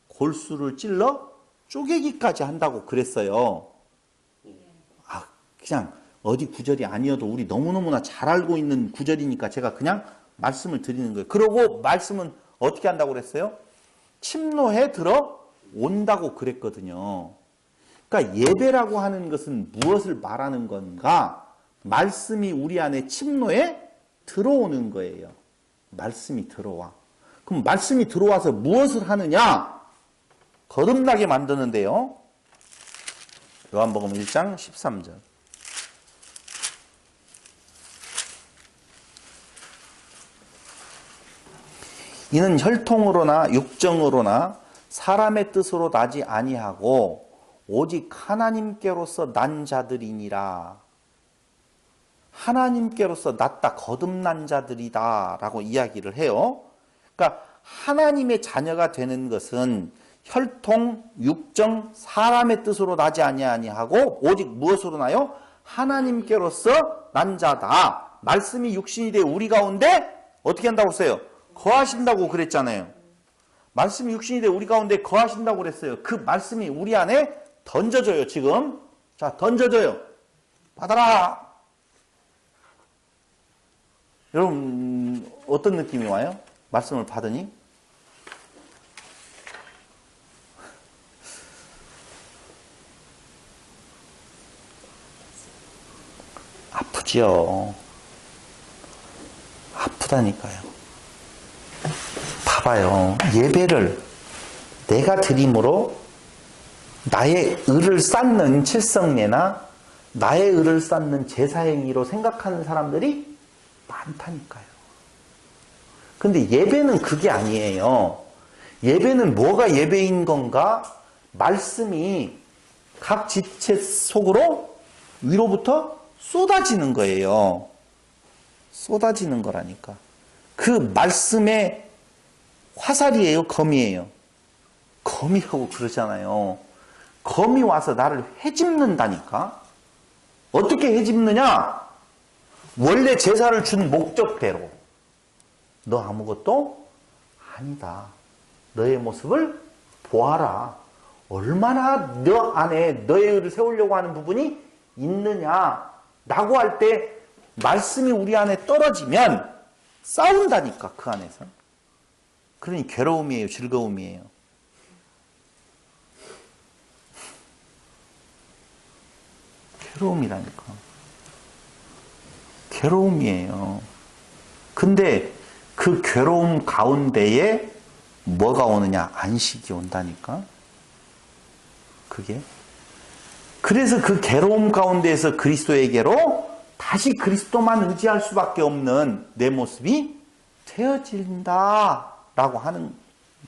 골수를 찔러 쪼개기까지 한다고 그랬어요. 그냥 어디 구절이 아니어도 우리 너무너무나 잘 알고 있는 구절이니까 제가 그냥 말씀을 드리는 거예요. 그러고 말씀은 어떻게 한다고 그랬어요? 침노해 들어온다고 그랬거든요. 그러니까 예배라고 하는 것은 무엇을 말하는 건가? 말씀이 우리 안에 침노해 들어오는 거예요. 말씀이 들어와. 그럼 말씀이 들어와서 무엇을 하느냐? 거듭나게 만드는데요. 요한복음 1장 13절. 이는 혈통으로나 육정으로나 사람의 뜻으로 나지 아니하고 오직 하나님께로서 난 자들이니라. 하나님께로서 났다 거듭난 자들이다 라고 이야기를 해요. 그러니까 하나님의 자녀가 되는 것은 혈통, 육정, 사람의 뜻으로 나지 아니하고 오직 무엇으로 나요? 하나님께로서 난 자다. 말씀이 육신이 되어 우리 가운데 어떻게 한다고 했어요? 거하신다고 그랬잖아요. 말씀이 육신이 되어 우리 가운데 거하신다고 그랬어요. 그 말씀이 우리 안에 던져져요, 지금. 자, 던져져요. 받아라. 여러분, 어떤 느낌이 와요? 말씀을 받으니? 아프지요. 아프다니까요. 봐봐요. 예배를 내가 드림으로 나의 의를 쌓는 칠성례나 나의 의를 쌓는 제사행위로 생각하는 사람들이 많다니까요. 근데 예배는 그게 아니에요. 예배는 뭐가 예배인 건가? 말씀이 각 지체 속으로 위로부터 쏟아지는 거예요. 쏟아지는 거라니까. 그 말씀의 화살이에요, 검이에요. 검이라고 그러잖아요. 검이 와서 나를 헤집는다니까. 어떻게 헤집느냐? 원래 제사를 준 목적대로. 너 아무것도 아니다. 너의 모습을 보아라. 얼마나 너 안에 너의 의를 세우려고 하는 부분이 있느냐 라고 할 때 말씀이 우리 안에 떨어지면 싸운다니까, 그 안에서. 그러니 괴로움이에요, 즐거움이에요. 괴로움이라니까. 괴로움이에요. 근데 그 괴로움 가운데에 뭐가 오느냐? 안식이 온다니까. 그게. 그래서 그 괴로움 가운데에서 그리스도에게로 다시 그리스도만 의지할 수밖에 없는 내 모습이 되어진다 라고 하는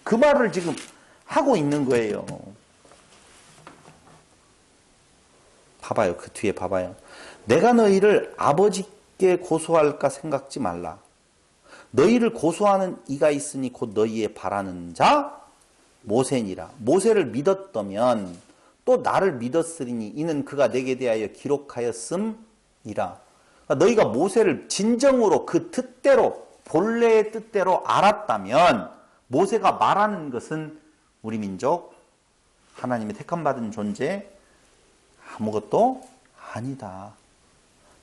그 말을 지금 하고 있는 거예요. 봐봐요. 그 뒤에 봐봐요. 내가 너희를 아버지께 고소할까 생각지 말라. 너희를 고소하는 이가 있으니 곧 너희의 바라는 자 모세니라. 모세를 믿었다면 또 나를 믿었으리니 이는 그가 내게 대하여 기록하였음이라. 그러니까 너희가 모세를 진정으로 그 뜻대로 본래의 뜻대로 알았다면 모세가 말하는 것은 우리 민족 하나님의 택함받은 존재 아무것도 아니다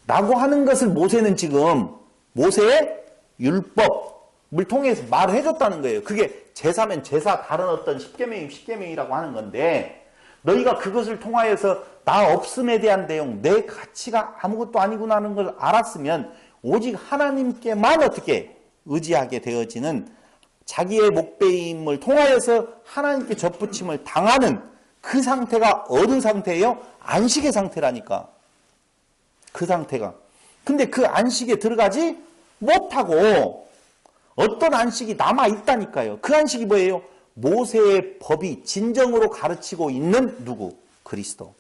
라고 하는 것을 모세는 지금 모세의 율법을 통해서 말을 해줬다는 거예요. 그게 제사면 제사, 다른 어떤 십계명이면 십계명이라고 하는 건데 너희가 그것을 통하여서 나 없음에 대한 내용, 내 가치가 아무것도 아니구나 하는 걸 알았으면 오직 하나님께만 어떻게 의지하게 되어지는 자기의 목배임을 통하여서 하나님께 접붙임을 당하는 그 상태가 어느 상태예요? 안식의 상태라니까. 그 상태가. 근데 그 안식에 들어가지 못하고 어떤 안식이 남아있다니까요. 그 안식이 뭐예요? 모세의 법이 진정으로 가르치고 있는 누구? 그리스도.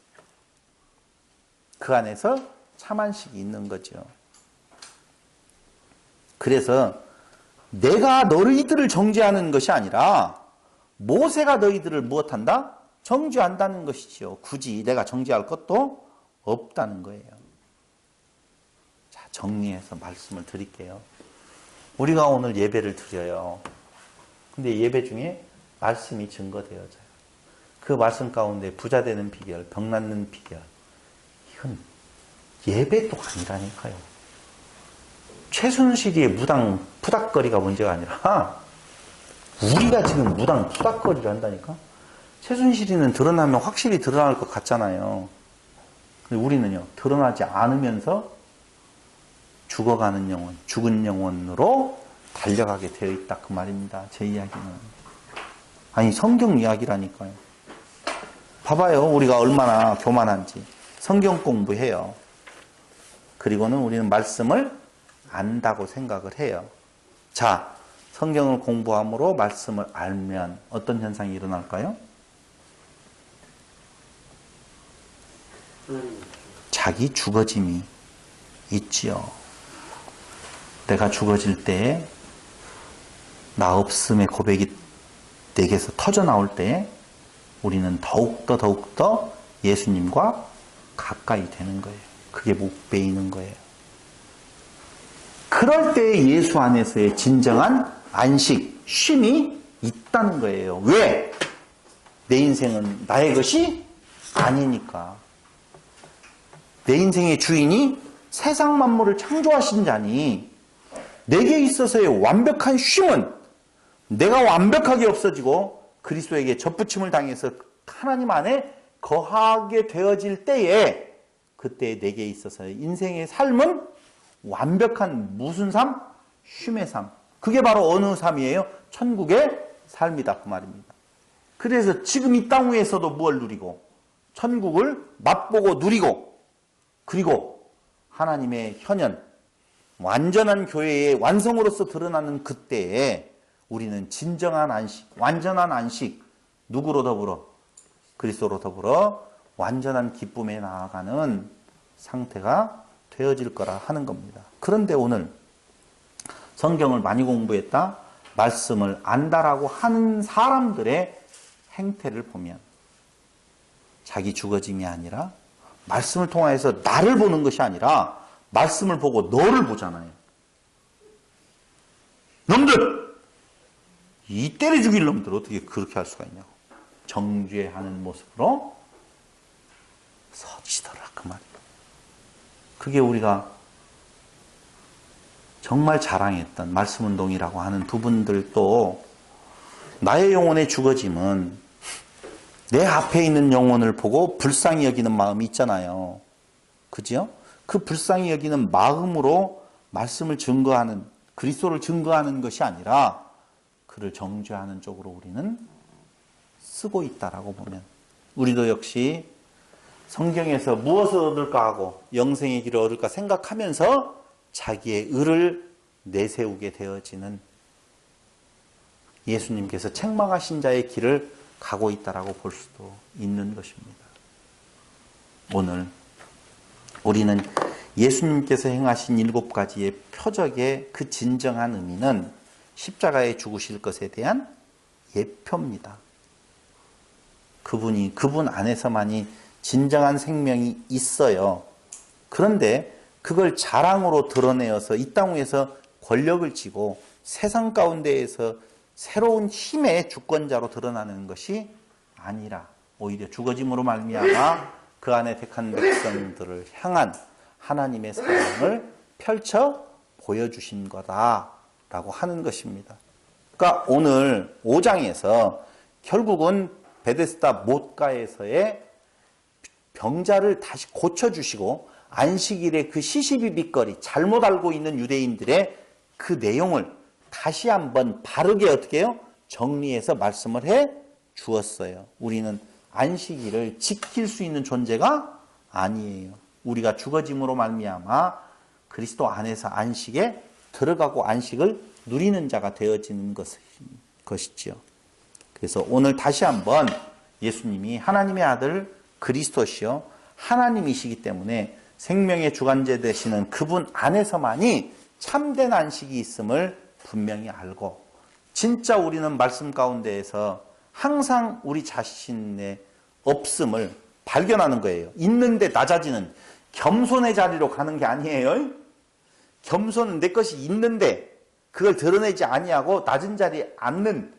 그 안에서 참 안식이 있는 거죠. 그래서 내가 너희들을 정죄하는 것이 아니라 모세가 너희들을 무엇한다? 정죄한다는 것이지요. 굳이 내가 정죄할 것도 없다는 거예요. 자, 정리해서 말씀을 드릴게요. 우리가 오늘 예배를 드려요. 근데 예배 중에 말씀이 증거되어져요. 그 말씀 가운데 부자 되는 비결, 병 낫는 비결. 이건 예배도 아니라니까요. 최순실이의 무당 푸닥거리가 문제가 아니라 우리가 지금 무당 푸닥거리를 한다니까. 최순실이는 드러나면 확실히 드러날 것 같잖아요. 근데 우리는요, 드러나지 않으면서 죽어가는 영혼, 죽은 영혼으로 달려가게 되어 있다. 그 말입니다. 제 이야기는. 아니, 성경 이야기라니까요. 봐봐요. 우리가 얼마나 교만한지. 성경 공부해요. 그리고는 우리는 말씀을 안다고 생각을 해요. 자, 성경을 공부함으로 말씀을 알면 어떤 현상이 일어날까요? 자기 죽어짐이 있지요. 내가 죽어질 때에 나 없음의 고백이 내게서 터져 나올 때에 우리는 더욱더 예수님과 가까이 되는 거예요. 그게 목 베이는 거예요. 그럴 때 예수 안에서의 진정한 안식, 쉼이 있다는 거예요. 왜? 내 인생은 나의 것이 아니니까. 내 인생의 주인이 세상 만물을 창조하신 자니 내게 있어서의 완벽한 쉼은 내가 완벽하게 없어지고 그리스도에게 접붙임을 당해서 하나님 안에 거하게 되어질 때에 그때 내게 있어서의 인생의 삶은 완벽한 무슨 삶? 쉼의 삶. 그게 바로 어느 삶이에요? 천국의 삶이다. 그 말입니다. 그래서 지금 이 땅 위에서도 무엇을 누리고 천국을 맛보고 누리고 그리고 하나님의 현현 완전한 교회의 완성으로서 드러나는 그때에 우리는 진정한 안식, 완전한 안식, 누구로 더불어? 그리스도로 더불어 완전한 기쁨에 나아가는 상태가 되어질 거라 하는 겁니다. 그런데 오늘 성경을 많이 공부했다, 말씀을 안다라고 하는 사람들의 행태를 보면 자기 죽어짐이 아니라 말씀을 통해서 나를 보는 것이 아니라 말씀을 보고 너를 보잖아요. 놈들! 이 때려 죽일 놈들 어떻게 그렇게 할 수가 있냐고. 정죄하는 모습으로 서지더라. 그 말이에요. 그게 우리가 정말 자랑했던 말씀운동이라고 하는 두 분들도 나의 영혼의 죽어짐은 내 앞에 있는 영혼을 보고 불쌍히 여기는 마음이 있잖아요. 그죠? 그 불쌍히 여기는 마음으로 말씀을 증거하는, 그리스도를 증거하는 것이 아니라 그를 정죄하는 쪽으로 우리는 쓰고 있다라고 보면 우리도 역시 성경에서 무엇을 얻을까 하고 영생의 길을 얻을까 생각하면서 자기의 의를 내세우게 되어지는 예수님께서 책망하신 자의 길을 가고 있다라고 볼 수도 있는 것입니다. 오늘 우리는 예수님께서 행하신 7가지의 표적의 그 진정한 의미는 십자가에 죽으실 것에 대한 예표입니다. 그분 안에서만이 진정한 생명이 있어요. 그런데 그걸 자랑으로 드러내어서 이 땅 위에서 권력을 쥐고 세상 가운데에서 새로운 힘의 주권자로 드러나는 것이 아니라 오히려 죽어짐으로 말미암아 그 안에 택한 백성들을 향한 하나님의 사랑을 펼쳐 보여주신 거다라고 하는 것입니다. 그러니까 오늘 5장에서 결국은 베데스다 못가에서의 병자를 다시 고쳐주시고 안식일의 그 시시비비거리, 잘못 알고 있는 유대인들의 그 내용을 다시 한번 바르게 어떻게 해요? 정리해서 말씀을 해 주었어요. 우리는 안식일을 지킬 수 있는 존재가 아니에요. 우리가 죽어짐으로 말미암아 그리스도 안에서 안식에 들어가고 안식을 누리는 자가 되어지는 것이죠. 그래서 오늘 다시 한번 예수님이 하나님의 아들 그리스도시요 하나님이시기 때문에 생명의 주관자 되시는 그분 안에서만이 참된 안식이 있음을 분명히 알고 진짜 우리는 말씀 가운데에서 항상 우리 자신의 없음을 발견하는 거예요. 있는데 낮아지는 겸손의 자리로 가는 게 아니에요. 겸손은 내 것이 있는데 그걸 드러내지 아니하고 낮은 자리에 앉는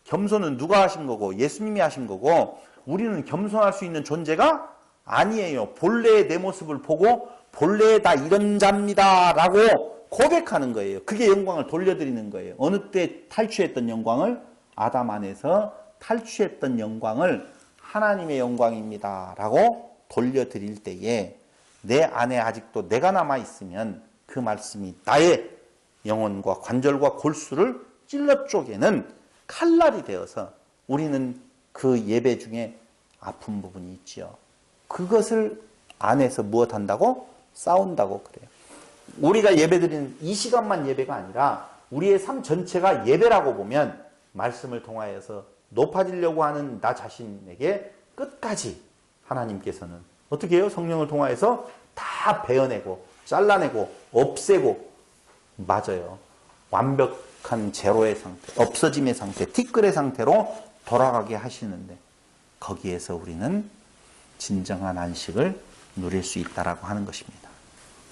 겸손은 누가 하신 거고 예수님이 하신 거고 우리는 겸손할 수 있는 존재가 아니에요. 본래의 내 모습을 보고 본래 다 이런 자입니다 라고 고백하는 거예요. 그게 영광을 돌려드리는 거예요. 어느 때 탈취했던 영광을 아담 안에서 탈취했던 영광을 하나님의 영광입니다 라고 돌려드릴 때에 내 안에 아직도 내가 남아있으면 그 말씀이 나의 영혼과 관절과 골수를 찔러 쪼개는 칼날이 되어서 우리는 그 예배 중에 아픈 부분이 있지요. 그것을 안에서 무엇한다고? 싸운다고 그래요. 우리가 예배드리는 이 시간만 예배가 아니라 우리의 삶 전체가 예배라고 보면 말씀을 통하여서 높아지려고 하는 나 자신에게 끝까지 하나님께서는 어떻게 해요? 성령을 통하여서 다 베어내고 잘라내고 없애고 맞아요. 완벽한 제로의 상태, 없어짐의 상태, 티끌의 상태로 돌아가게 하시는데 거기에서 우리는 진정한 안식을 누릴 수 있다라고 하는 것입니다.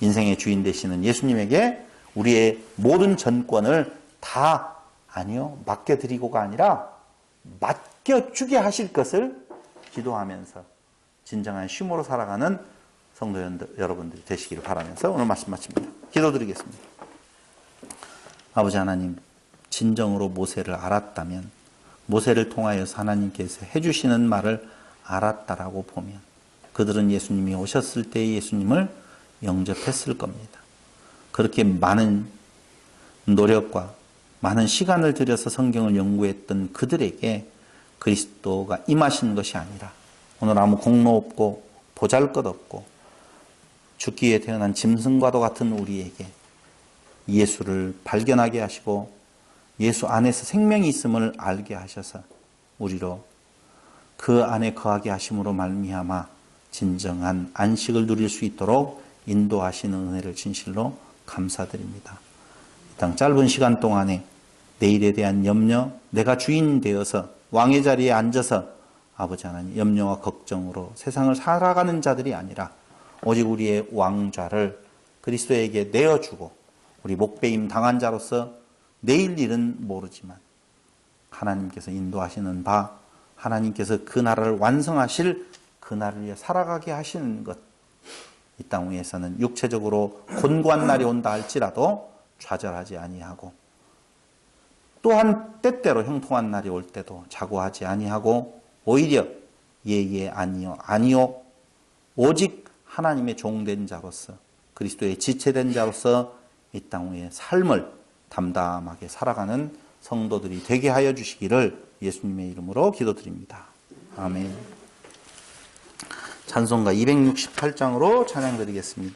인생의 주인 되시는 예수님에게 우리의 모든 전권을 다 아니요 맡겨드리고가 아니라 맡겨주게 하실 것을 기도하면서 진정한 쉼으로 살아가는 성도 여러분들이 되시기를 바라면서 오늘 말씀 마칩니다. 기도드리겠습니다. 아버지 하나님, 진정으로 모세를 알았다면 모세를 통하여서 하나님께서 해주시는 말을 알았다라고 보면 그들은 예수님이 오셨을 때 예수님을 영접했을 겁니다. 그렇게 많은 노력과 많은 시간을 들여서 성경을 연구했던 그들에게 그리스도가 임하신 것이 아니라 오늘 아무 공로 없고 보잘것없고 죽기 위해 태어난 짐승과도 같은 우리에게 예수를 발견하게 하시고 예수 안에서 생명이 있음을 알게 하셔서 우리로 그 안에 거하게 하심으로 말미암아 진정한 안식을 누릴 수 있도록 인도하시는 은혜를 진실로 감사드립니다. 이 땅 짧은 시간 동안에 내일에 대한 염려, 내가 주인 되어서 왕의 자리에 앉아서 아버지 하나님 염려와 걱정으로 세상을 살아가는 자들이 아니라 오직 우리의 왕좌를 그리스도에게 내어주고 우리 목배임 당한 자로서 내일 일은 모르지만 하나님께서 인도하시는 바 하나님께서 그 나라를 완성하실 그 날을 위해 살아가게 하시는 것, 이 땅 위에서는 육체적으로 곤고한 날이 온다 할지라도 좌절하지 아니하고 또한 때때로 형통한 날이 올 때도 자고하지 아니하고 오히려 예예 아니요 아니요 오직 하나님의 종된 자로서 그리스도의 지체된 자로서 이 땅 위에 삶을 담담하게 살아가는 성도들이 되게 하여 주시기를 예수님의 이름으로 기도드립니다. 아멘. 찬송가 268장으로 찬양드리겠습니다.